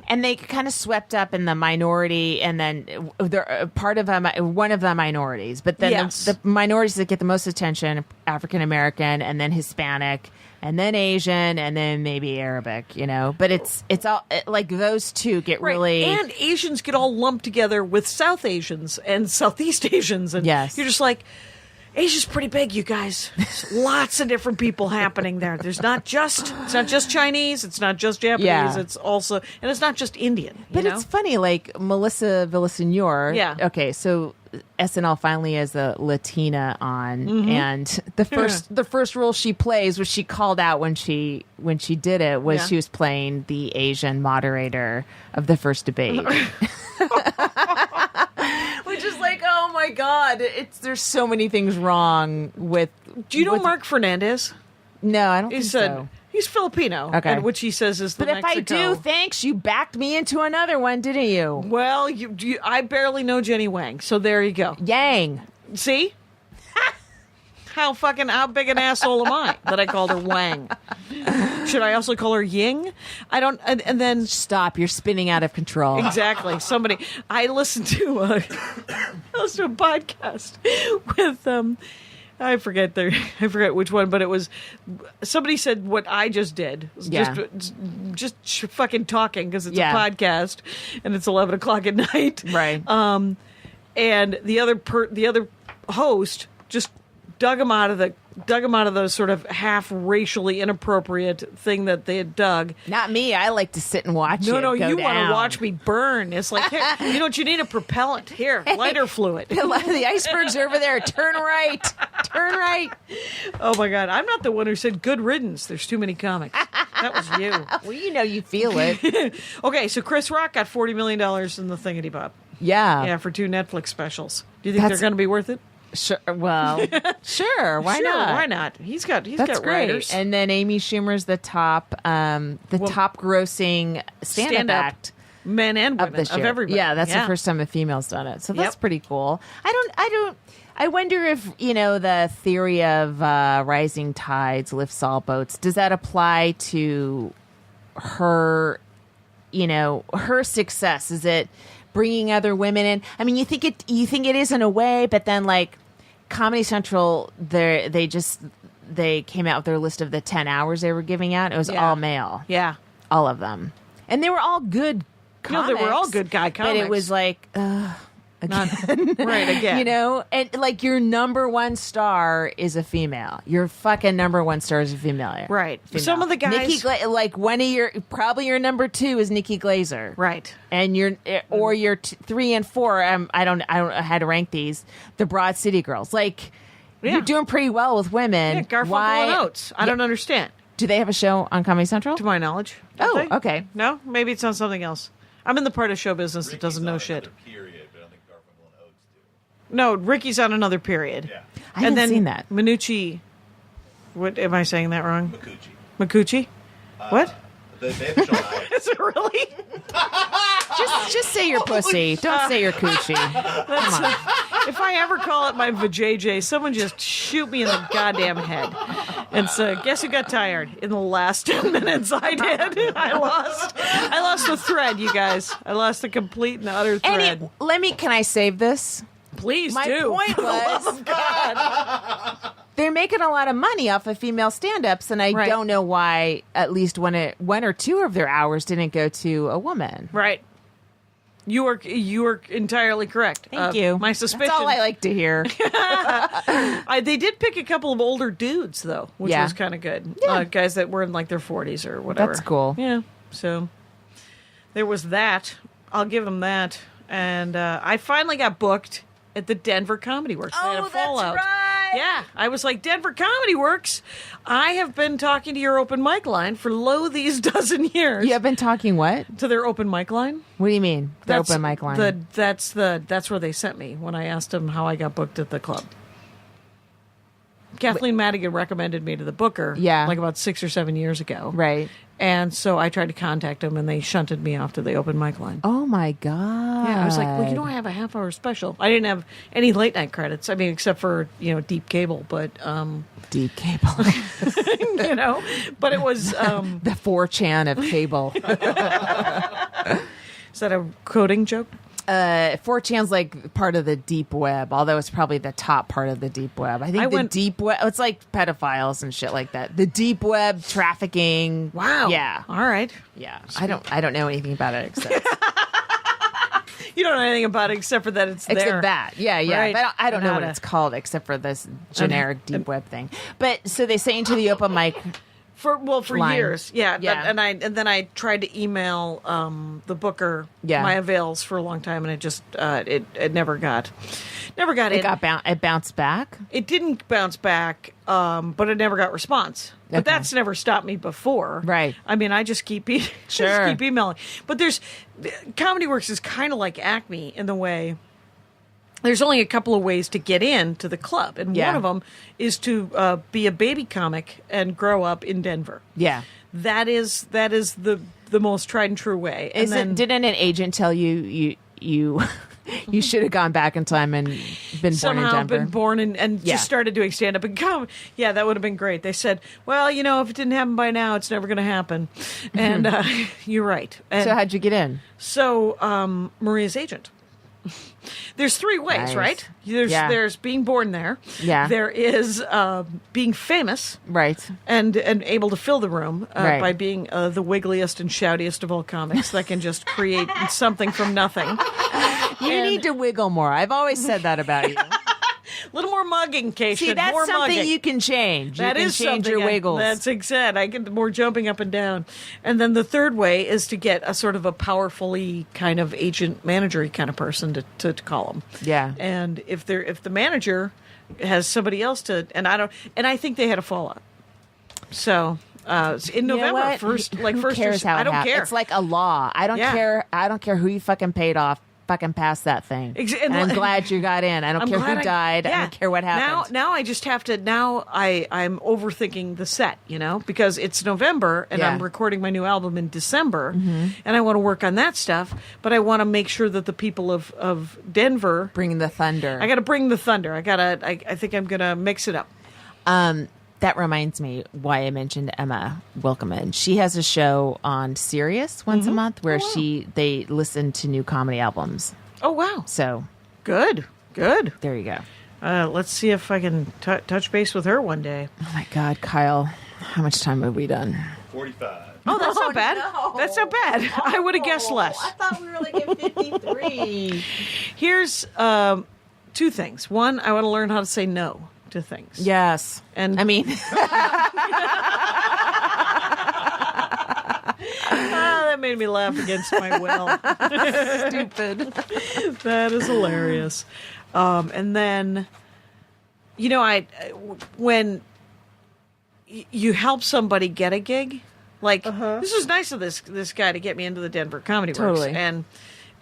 And they kind of swept up in the minority, and then they're part of one of the minorities. But then Yes. the minorities that get the most attention: African American, and then Hispanic, and then Asian, and then maybe Arabic. But it's all like those two get Right. really. And Asians get all lumped together with South Asians and Southeast Asians, and Yes. you're just like, Asia's pretty big, you guys. There's lots of different people happening there. It's not just Chinese, it's not just Japanese, Yeah. it's also, and it's not just Indian. But it's funny, like Melissa Villaseñor. Yeah. Okay, so SNL finally has a Latina on, Mm-hmm. and the first role she plays, which she called out when she did it, was Yeah. she was playing the Asian moderator of the first debate. Which is like, oh my god, there's so many things wrong with. Do you know with- Mark Fernandez? No, I don't He think said so. he's Filipino, Okay. and which he says is the But if I Mexico. do, thanks. You backed me into another one, didn't you? Well, I barely know Jenny Wang, so there you go. Yang. See? How big an asshole am I that I called her Wang? Should I also call her Ying? I don't. And then Stop! You're spinning out of control. exactly somebody. I listened to a podcast with I forget which one, but it was somebody said what I just did. Yeah. Just fucking talking because it's Yeah. a podcast and it's 11 o'clock at night. Right. And the other host just dug him out of the sort of half racially inappropriate thing that they had dug. Not me. I like to sit and watch it. No, go you want to down. watch me burn. It's like, here, you know what, you need a propellant. Here, lighter fluid. The iceberg's over there. Turn right. Turn right. Oh my God, I'm not the one who said good riddance. There's too many comics. That was you. Well, you know you feel it. Okay, so Chris Rock got $40 million in the Thingity Bob. Yeah. Yeah, for 2 Netflix specials. Do you think That's- they're going to be worth it? Sure. Well, sure. Why Sure, not? why not? He's got That's got great. writers. And then Amy Schumer's the top grossing stand-up Stand-up act men and of women this year. everybody. Yeah, that's the first time a female's done it. So that's Yep. pretty cool. I wonder if, the theory of rising tides lifts all boats, does that apply to her, her success? Is it bringing other women in? I mean, you think it is in a way, but then like Comedy Central, they came out with their list of the 10 hours they were giving out. It was Yeah. all male. Yeah. All of them. And they were all good No, comics. they were all good guy But it comics. was like, Right, again. and like your number one star is a female. Your fucking number one star is a female. Right. Female. Some of the guys- Nikki like one of your number 2 is Nikki Glazer. Right. And your 3 and 4. I don't know how to rank these. The Broad City Girls. Like Yeah. you're doing pretty well with women. Yeah, Garfunkel Why and Oates. I don't understand. Do they have a show on Comedy Central? To my knowledge. Don't Oh, they? okay. No? Maybe it's on something else. I'm in the part of show business that doesn't know shit. Period, but I don't think Garfunkel and Oates do. No, Ricky's on another period. Yeah. I haven't seen that. Minucci. What am I saying that wrong? Makuchi. Makuchi? What? They have a show on IFC. Is it really? Just say your pussy. Don't say your coochie. Come on. If I ever call it my vajayjay, someone just shoot me in the goddamn head. And so, guess who got tired? In the last 10 minutes, I did. I lost the thread, you guys. I lost the complete and utter thread. Can I save this? Please My do. point For the love was- of God. They're making a lot of money off of female stand-ups, and I Right. don't know why at least one or two of their hours didn't go to a woman. Right. You are entirely correct. Thank you. My suspicion. That's all I like to hear. They did pick a couple of older dudes though, which Yeah. was kind of good. Yeah. Guys that were in like their 40s or whatever. That's cool. Yeah. So there was that. I'll give them that. And I finally got booked at the Denver Comedy Works. They had a Oh, that's fallout. right. Yeah, I was like, Denver Comedy Works. I have been talking to your open mic line for these dozen years. You have been talking what? To their open mic line. What do you mean? The open mic line. That's where they sent me when I asked them how I got booked at the club. Kathleen Madigan recommended me to the booker, Yeah. like about 6 or 7 years ago. Right. And so I tried to contact them, and they shunted me off to the open mic line. Oh my god. Yeah, I was like, well, I have a half-hour special. I didn't have any late-night credits. I mean, except for, deep cable, but, deep cable. but it was, The 4chan of cable. is that a coding joke? 4chan's like part of the deep web, although it's probably the top part of the deep web. I think deep web, it's like pedophiles and shit like that. The deep web trafficking. Wow. Yeah. All right. Yeah. I don't know anything about it except You don't know anything about it except for that it's there. except that. Yeah, yeah. Right. But I don't know what Nada. it's called except for this generic deep web thing. But so they say into the open mic. For line. years, yeah. Yeah. And then I tried to email the booker Yeah. my avails for a long time, and it just it never got in. It bounced back. It didn't bounce back, but it never got response. But Okay. that's never stopped me before. Right. I mean, I just keep Sure. keep emailing. But Comedy Works is kind of like Acme in the way. There's only a couple of ways to get in to the club, and Yeah. one of them is to be a baby comic and grow up in Denver. Yeah. That is the most tried and true way. And then Didn't an agent tell you You should have gone back in time and been Somehow born in Denver. been born and Yeah. just started doing stand up and come. Yeah, that would have been great. They said, well, if it didn't happen by now, it's never going to happen. And you're right. And So how'd you get in? so Maria's agent. There's three ways, Nice. right? Yeah. There's being born there. Yeah. There is being famous Right. and able to fill the room Right. by being the wiggliest and shoutiest of all comics that can just create something from nothing. You And- need to wiggle more. I've always said that about you. A little more mugging, Keisha. See, that's more something mugging. you can change. That you can is change something your wiggles. That's exact. I get more jumping up and down. And then the third way is to get a sort of a powerfully kind of agent managery kind of person to call them. Yeah. And if the manager has somebody else and I think they had a fallout. So in You know November what? first, like Who first, cares how I it don't happens? care. It's like a law. I don't Yeah. care. I don't care who you fucking paid off. Fucking pass that thing. And And I'm glad you got in. I don't care who glad died. I don't care what happened. Now I just have to. Now I'm overthinking the set, because it's November and Yeah. Mm-hmm. I'm recording my new album in December, and I want to work on that stuff. But I want to make sure that the people of Denver. Bring the thunder. I got to bring the thunder. I think I'm gonna mix it up. That reminds me why I mentioned Emma Wilkeman. She has a show on Sirius once a month where they listen to new comedy albums. Oh wow, So good. there you go. Let's see if I can touch base with her one day. Oh my God, Kyle, how much time have we done? 45. Oh, that's not bad. That's not bad. I would have guessed less. thought we were like at 53. Here's two things. One, I want to learn how to say no to things. Yes. And I mean, that made me laugh against my will. stupid. That is hilarious. And then, when you help somebody get a gig, like this was nice of this guy to get me into the Denver Comedy Works, Totally.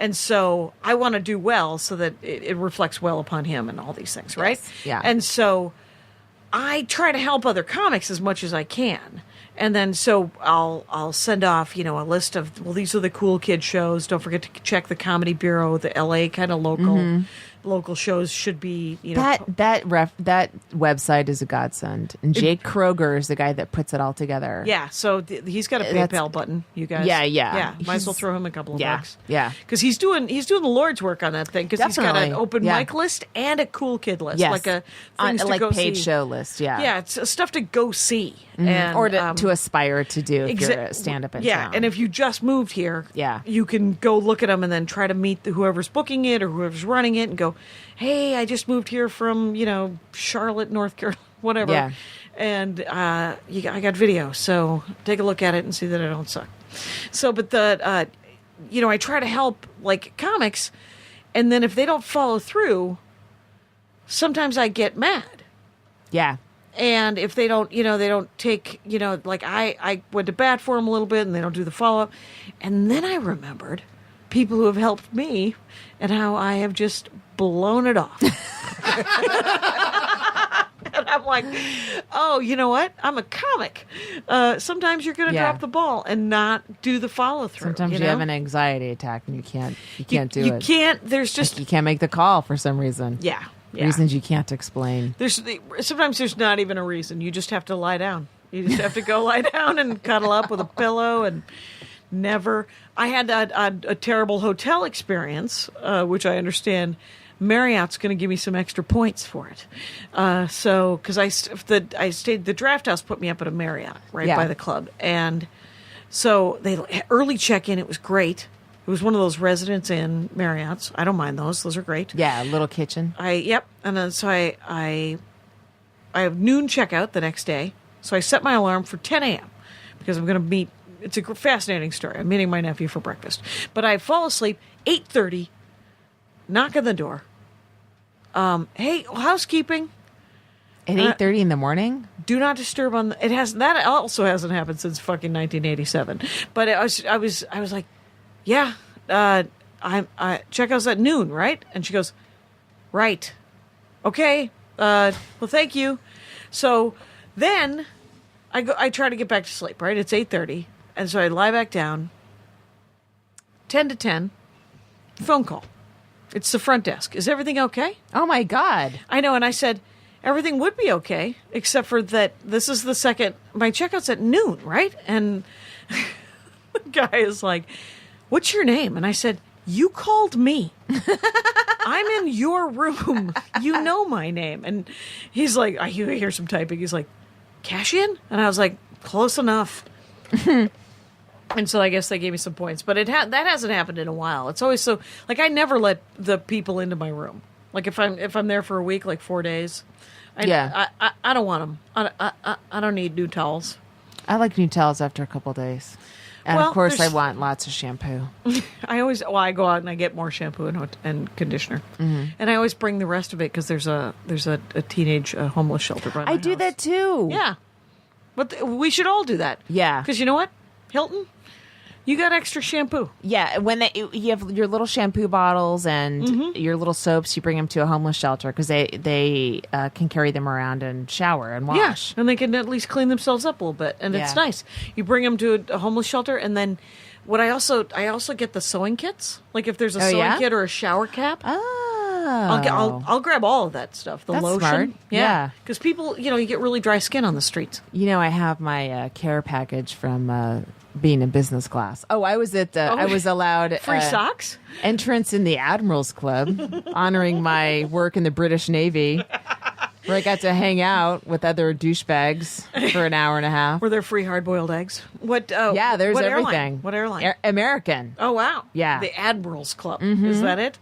and so I want to do well so that it reflects well upon him and all these things, right? Yeah. And so I try to help other comics as much as I can. And then so I'll send off, a list of, well, these are the cool kid shows. Don't forget to check the Comedy Bureau, the LA kind of local shows should be, That website is a godsend. And Jake Kroger is the guy that puts it all together. yeah. So he's got a That's- PayPal button, you guys. Yeah. Yeah. Might as well He's- throw him a couple of Yeah. bucks. Yeah. Because he's doing the Lord's work on that thing. Because he's got an Definitely. open Yeah. mic list and a cool kid list. Yes. Like a On, things to like go paid see. show list. Yeah. Yeah, it's stuff to go see. And, Or to aspire to do if you're a stand-up in Yeah, town. and if you just moved here, Yeah. you can go look at them and then try to meet whoever's booking it or whoever's running it and go, hey, I just moved here from, Charlotte, North Carolina, whatever. Yeah. And I got video, so take a look at it and see that I don't suck. So, but I try to help, like, comics, and then if they don't follow through, sometimes I get mad. Yeah. And if they don't, they don't take, like I went to bat for them a little bit and they don't do the follow up. And then I remembered people who have helped me and how I have just blown it off. And I'm like, oh, you know what? I'm a comic. Sometimes you're going to Yeah. drop the ball and not do the follow through. Sometimes you know? have an anxiety attack and you can't do you it. can't, there's just, You can't make the call for some reason. yeah. Reasons you can't explain. Sometimes there's not even a reason. You just have to lie down. You just have to go lie down and cuddle up with a pillow and never. I had a terrible hotel experience, which I understand Marriott's going to give me some extra points for it. So because I stayed, the Draft House put me up at a Marriott right Yeah. by the club, and so they early check in. It was great. It was one of those Residence Inn Marriotts. I don't mind those. Those are great. Yeah, a little kitchen. Yep, and then so I have noon checkout the next day. So I set my alarm for 10 a.m. because I'm going to meet. It's a fascinating story. I'm meeting my nephew for breakfast, but I fall asleep 8:30. Knock on the door. Hey, housekeeping. At 8:30 in the morning? Do not disturb on the, it has that also hasn't happened since fucking 1987. But I was like, yeah, I checkout's at noon, right? And she goes, right. Okay. Well, thank you. So then I try to get back to sleep, right? It's 8:30. And so I lie back down. 10 to 10, phone call. It's the front desk. Is everything okay? Oh my God. I know. And I said, everything would be okay, except for that this is the second. My checkout's at noon, right? And the guy is like, what's your name? And I said, you called me. I'm in your room. You know my name. And he's like, I hear some typing. He's like, cash in? And I was like, close enough. And so I guess they gave me some points. But that hasn't happened in a while. It's always so, like, I never let the people into my room. Like, if I'm there for a week, like 4 days, I don't want them. I don't need new towels. I like new towels after a couple days. And Well, of course, I there's- want lots of shampoo. I go out and I get more shampoo and conditioner, and I always bring the rest of it because there's a teenage homeless shelter by my I do house. that too. Yeah, but we should all do that. Yeah. because you know what, Hilton, you got extra shampoo. Yeah, when you have your little shampoo bottles and your little soaps, you bring them to a homeless shelter because they can carry them around and shower and wash. Yeah, and they can at least clean themselves up a little bit, and it's Yeah. nice. You bring them to a homeless shelter, and then what I also get the sewing kits. Like if there's a Oh, sewing yeah? kit or a shower cap. Oh, I'll grab all of that stuff. The That's lotion, smart. Yeah. because people, you get really dry skin on the streets. You know, I have my care package from being in business class. Oh, I was at I was allowed Free socks. entrance in the Admirals Club, honoring my work in the British Navy, where I got to hang out with other douchebags for an hour and a half. Were there free hard-boiled eggs? What? Yeah, there's what everything. Airline? What airline? American. Oh wow. Yeah. The Admirals Club. Is that it?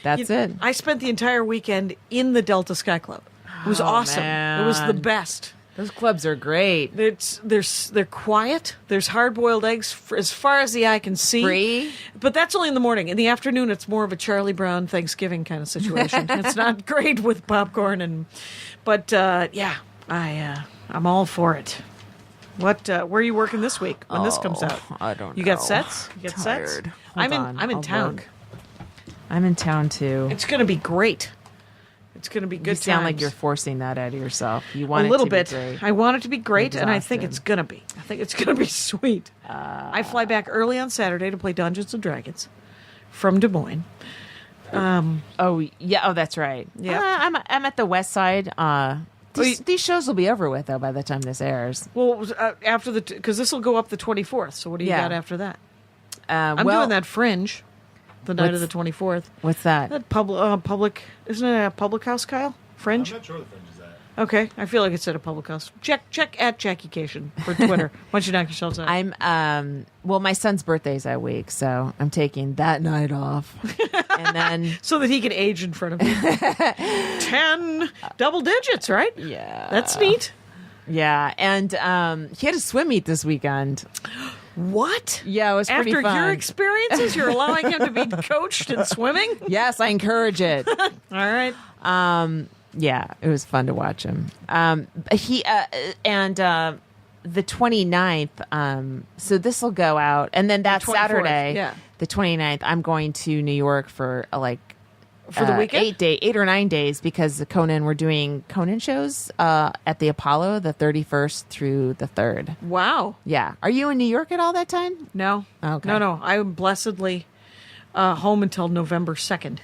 That's it. I spent the entire weekend in the Delta Sky Club. It was awesome. It was the man. best. Those clubs are great. They're quiet. There's hard-boiled eggs as far as the eye can see. Free? But that's only in the morning. In the afternoon, it's more of a Charlie Brown Thanksgiving kind of situation. It's not great with popcorn but yeah, I'm all for it. What? Where are you working this week when this comes out? I don't You know. got sets? You got Tired. sets? Hold I'm on, in I'll town. look. I'm in town too. It's going to be great. It's going to be good. You sound like times. you're forcing that out of yourself. You want a it little to bit. Be great. I want it to be great, and I think exhausted. it's gonna be. I think it's gonna be sweet. I fly back early on Saturday to play Dungeons and Dragons from Des Moines. Oh yeah. Oh, that's right. Yeah. I'm at the West Side. These shows will be over with though by the time this airs. Well, after because this will go up the 24th. So what do you Yeah. got after that? I'm I'm doing that Fringe, the night of the What's- 24th. What's that? That public isn't it a public house, Kyle? Fringe. I'm not sure where the fringe is at. Okay, I feel like it's at a public house. Check at Jackie Cation for Twitter. Why don't you knock yourselves out? I'm well, my son's birthday's that week, so I'm taking that night off, and then so that he can age in front of you. 10 double digits, right? yeah, That's neat. yeah, and he had a swim meet this weekend. What? Yeah, it was pretty After fun. your experiences, you're allowing him to be coached in swimming? Yes, I encourage it. All right. Yeah, it was fun to watch him. He and the 29th. So this will go out, and then that 24th, Saturday, yeah. the 29th, I'm going to New York for For the weekend? 8 or 9 days because the Conan, we're doing Conan shows at the Apollo the 31st through the 3rd. Wow. Yeah, are you in New York at all that time? No. Okay. No. I'm blessedly home until November 2nd.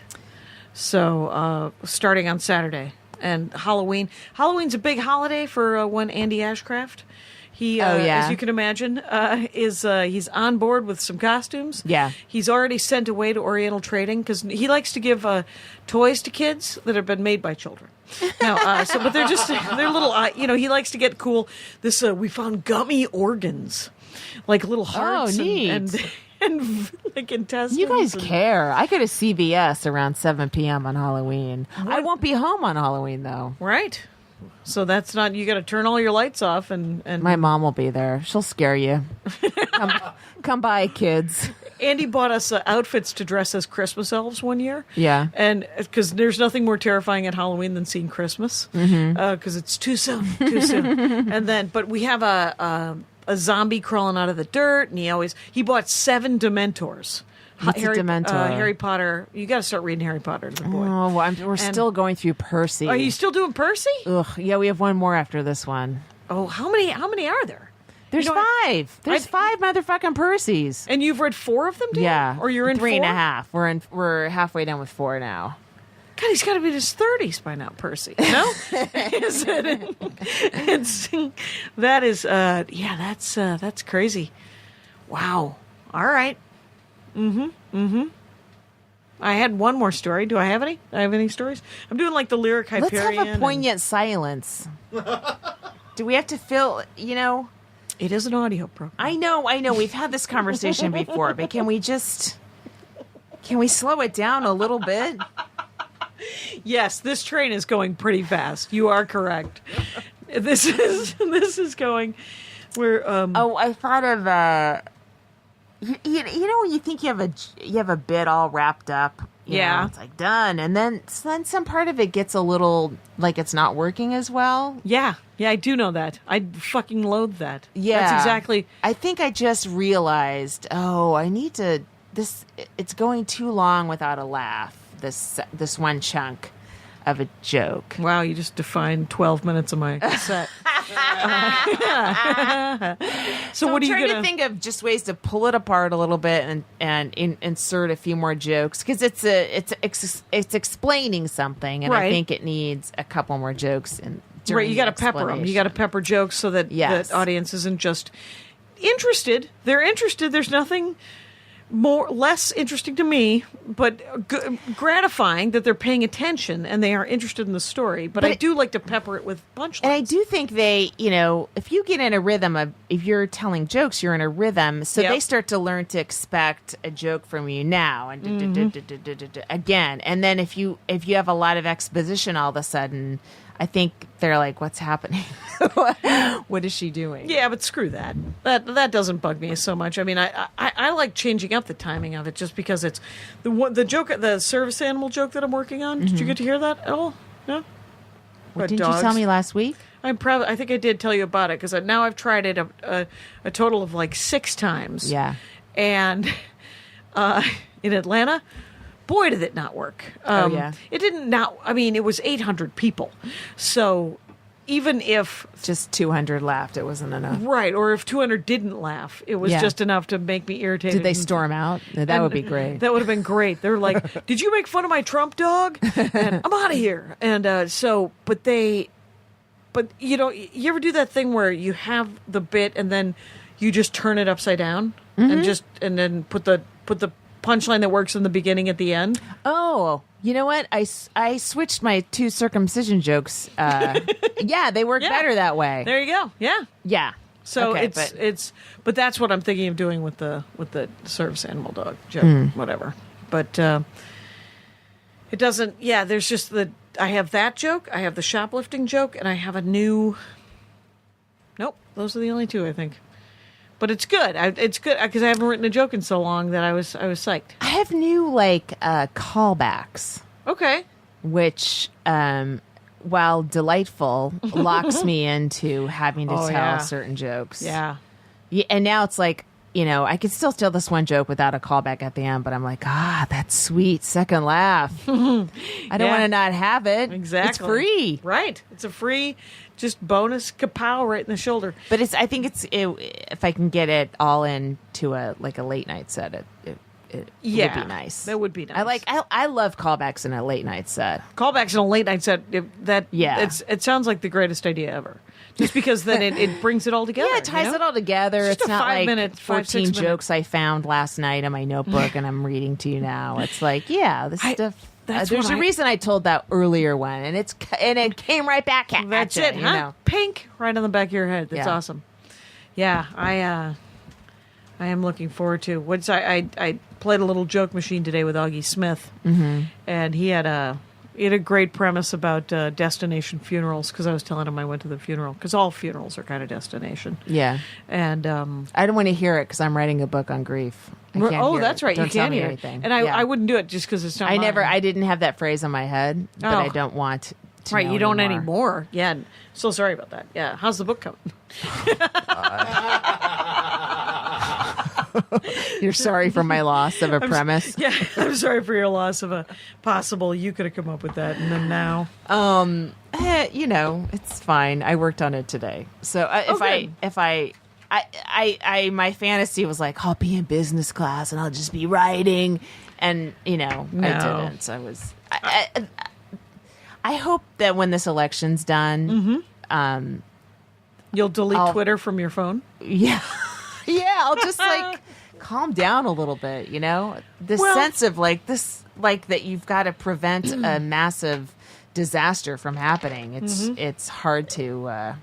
So starting on Saturday. And Halloween. Halloween's a big holiday for one Andy Ashcraft. He, Oh, yeah. as you can imagine, he's on board with some costumes. Yeah. He's already sent away to Oriental Trading because he likes to give toys to kids that have been made by children. Now, but they're little. He likes to get cool. This we found gummy organs, like little hearts neat. and like intestines. You guys and- care. I go to CVS around 7 p.m. on Halloween. I won't be home on Halloween though. right? So that's not. You got to turn all your lights off and My mom will be there. She'll scare you. Come by, kids. Andy bought us outfits to dress as Christmas elves one year. Yeah. And because there's nothing more terrifying at Halloween than seeing Christmas, because it's too soon. But we have a zombie crawling out of the dirt, and he bought 7 Dementors. What's a Dementor? Harry Potter. You got to start reading Harry Potter to the boy. Oh, well, we're still going through Percy. Are you still doing Percy? Ugh, yeah, we have one more after this one. Oh, how many are there? There's You know, 5. There's 5 motherfucking Percys. And you've read 4 of them, Dan? Yeah. Or you're in 3 and a 4? half. We're halfway done with 4 now. God, he's got to be in his 30s by now, Percy. No? Is it? That is, that's crazy. Wow. All right. I had one more story. Do I have any? Do I have any stories? I'm doing like the lyric Hyperion. Let's have a poignant silence. Do we have to fill, It is an audio program. I know. We've had this conversation before, but can we slow it down a little bit? Yes, this train is going pretty fast. You are correct. This is going. We're I thought of you know when you think you have a bit all wrapped up. You know, it's like done, and then some part of it gets a little like it's not working as well. Yeah, I do know that. I fucking loathe that. Yeah, that's exactly. I think I just realized. Oh, I need to. It's going too long without a laugh. This one chunk of a joke. Wow, you just defined 12 minutes of my set. So what I'm are you trying gonna to think of just ways to pull it apart a little bit and insert a few more jokes because it's explaining something and I Right. think it needs a couple more jokes and Right, you got to pepper them. You got to pepper jokes so that Yes. the audience isn't just interested. They're interested. There's nothing less interesting to me, but gratifying that they're paying attention and they are interested in the story. But I do like to pepper it with punchlines. And I do think they, if you get in a rhythm of, if you're telling jokes, you're in a rhythm. So Yep. they start to learn to expect a joke from you now and again. And then if you have a lot of exposition all of a sudden, I think they're like, what's happening? What is she doing? Yeah, but screw that. That doesn't bug me so much. I mean, I like changing up the timing of it just because it's the joke, the service animal joke that I'm working on. Did you get to hear that at all? No. About Didn't you tell dogs. me last week? I'm proud. I think I did tell you about it because now I've tried it a total of like 6 times. Yeah. And in Atlanta, boy, did it not work. Yeah. It didn't not. I mean, it was 800 people, so even if Just 200 laughed. It wasn't enough. right, or if 200 didn't laugh, it was Yeah. just enough to make me irritated. Did they storm out? That And would be great. That would have been great. They're like, "Did you make fun of my Trump dog?" And I'm out of here. And but you ever do that thing where you have the bit and then you just turn it upside down and then put the punchline that works in the beginning at the end? Oh, you know what? I switched my 2 circumcision jokes. Yeah, they work Yeah. better that way. There you go. Yeah. Yeah. So Okay, but that's what I'm thinking of doing with the service animal dog joke, Hmm. whatever. But it doesn't. Yeah, there's just I have that joke, I have the shoplifting joke, and I have a new. Nope, those are the only 2 I think. But it's good. It's good because I haven't written a joke in so long that I was psyched. I have new callbacks, Okay. which while delightful locks me into having to Oh, tell yeah. certain jokes. Yeah. Yeah, and now it's like, I could still tell this one joke without a callback at the end, but I'm like, that sweet second laugh. I don't Yeah. want to not have it. Exactly. It's free. Right. It's a free, just bonus kapow right in the shoulder. But I think if I can get it all into a late night set, it would Yeah, be nice. that would be nice. I love callbacks in a late night set. Callbacks in a late night set. It sounds like the greatest idea ever. Just because then it brings it all together. Yeah, it ties it all together. It's just It's a not 5 like minute, 5, 14 6 minute. jokes I found last night in my notebook and I'm reading to you now. It's like, this stuff. that's There's what a reason I told that earlier one, and it came right back at That's you, it, you huh? know. Pink right on the back of your head. That's Yeah. awesome. Yeah, I am looking forward to. I played a little joke machine today with Augie Smith, and he had a great premise about destination funerals because I was telling him I went to the funeral because all funerals are kind of destination. Yeah. And I don't want to hear it because I'm writing a book on grief. I can't hear that's it. right. Don't You tell can me hear it. anything. And Yeah. I wouldn't do it just because it's not. I didn't have that phrase in my head, but Oh. I don't want to Right, know you don't anymore. anymore. Yeah, so sorry about that. Yeah, how's the book coming? You're sorry for my loss of a premise. Yeah, I'm sorry for your loss of a possible. You could have come up with that, and then now. It's fine. I worked on it today. So if good. I my fantasy was like, I'll be in business class and I'll just be writing, and I didn't. So I hope that when this election's done, You'll delete I'll- Twitter from your phone? yeah, I'll just like calm down a little bit. This Well- sense of like this, like that you've got to prevent a massive disaster from happening. It's hard to.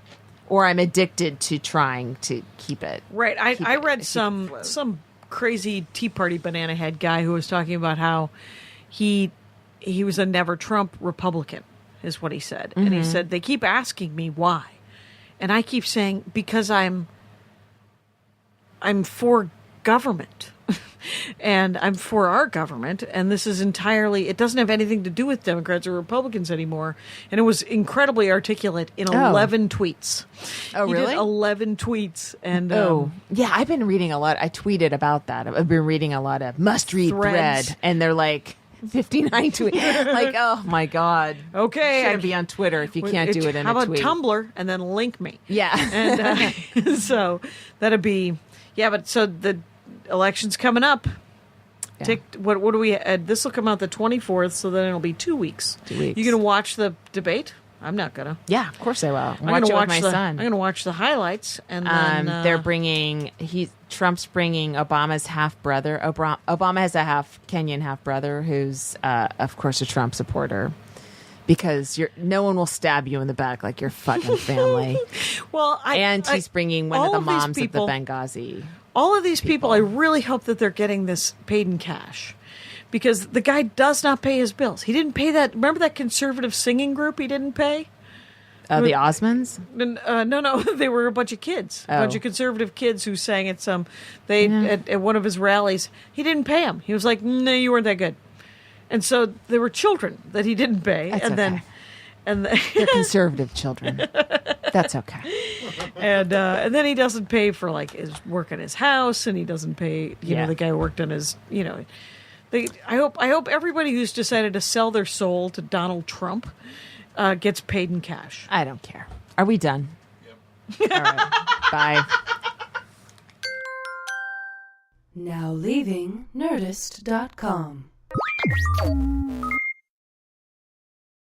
Or I'm addicted to trying to keep it. Right. I read keep it some crazy Tea Party banana head guy who was talking about how he was a never Trump Republican, is what he said. And he said, they keep asking me why. And I keep saying, because I'm for government. And I'm for our government, and this is entirely, it doesn't have anything to do with Democrats or Republicans anymore. And it was incredibly articulate in 11 tweets. Oh, He really? did 11 tweets. And Yeah, I've been reading a lot. I tweeted about that. I've been reading a lot of must-read Threads. thread, and they're like 59 tweets. Like, oh my god. Okay, Shouldn't be on Twitter if you can't do it in how a about tweet. Tumblr and then link me? Yeah. And so that'd be, but so the election's coming up. Yeah. What do we? This will come out the 24th, so then it'll be 2 weeks. 2 weeks. You gonna watch the debate? I'm not gonna. Yeah, of course I will. I'm Watch gonna it watch with my the. son. I'm gonna watch the highlights, and then They're bringing Trump's bringing Obama's half brother. Obama has a half Kenyan half brother who's of course a Trump supporter, because no one will stab you in the back like your fucking family. well, He's bringing one all of the of these moms people- of the Benghazi. all of these people, I really hope that they're getting this paid in cash, because the guy does not pay his bills. He didn't pay that. Remember that conservative singing group he didn't pay? The Osmonds? No, they were a bunch of kids, a Oh. bunch of conservative kids who sang at at one of his rallies. He didn't pay them. He was like, "No, you weren't that good," and so there were children that he didn't pay, That's and okay. then They're conservative children. That's okay. and then he doesn't pay for like his work in his house, and he doesn't pay the guy who worked on his I hope everybody who's decided to sell their soul to Donald Trump gets paid in cash. I don't care. Are we done? Yep. All right. Bye. Now leaving Nerdist.com.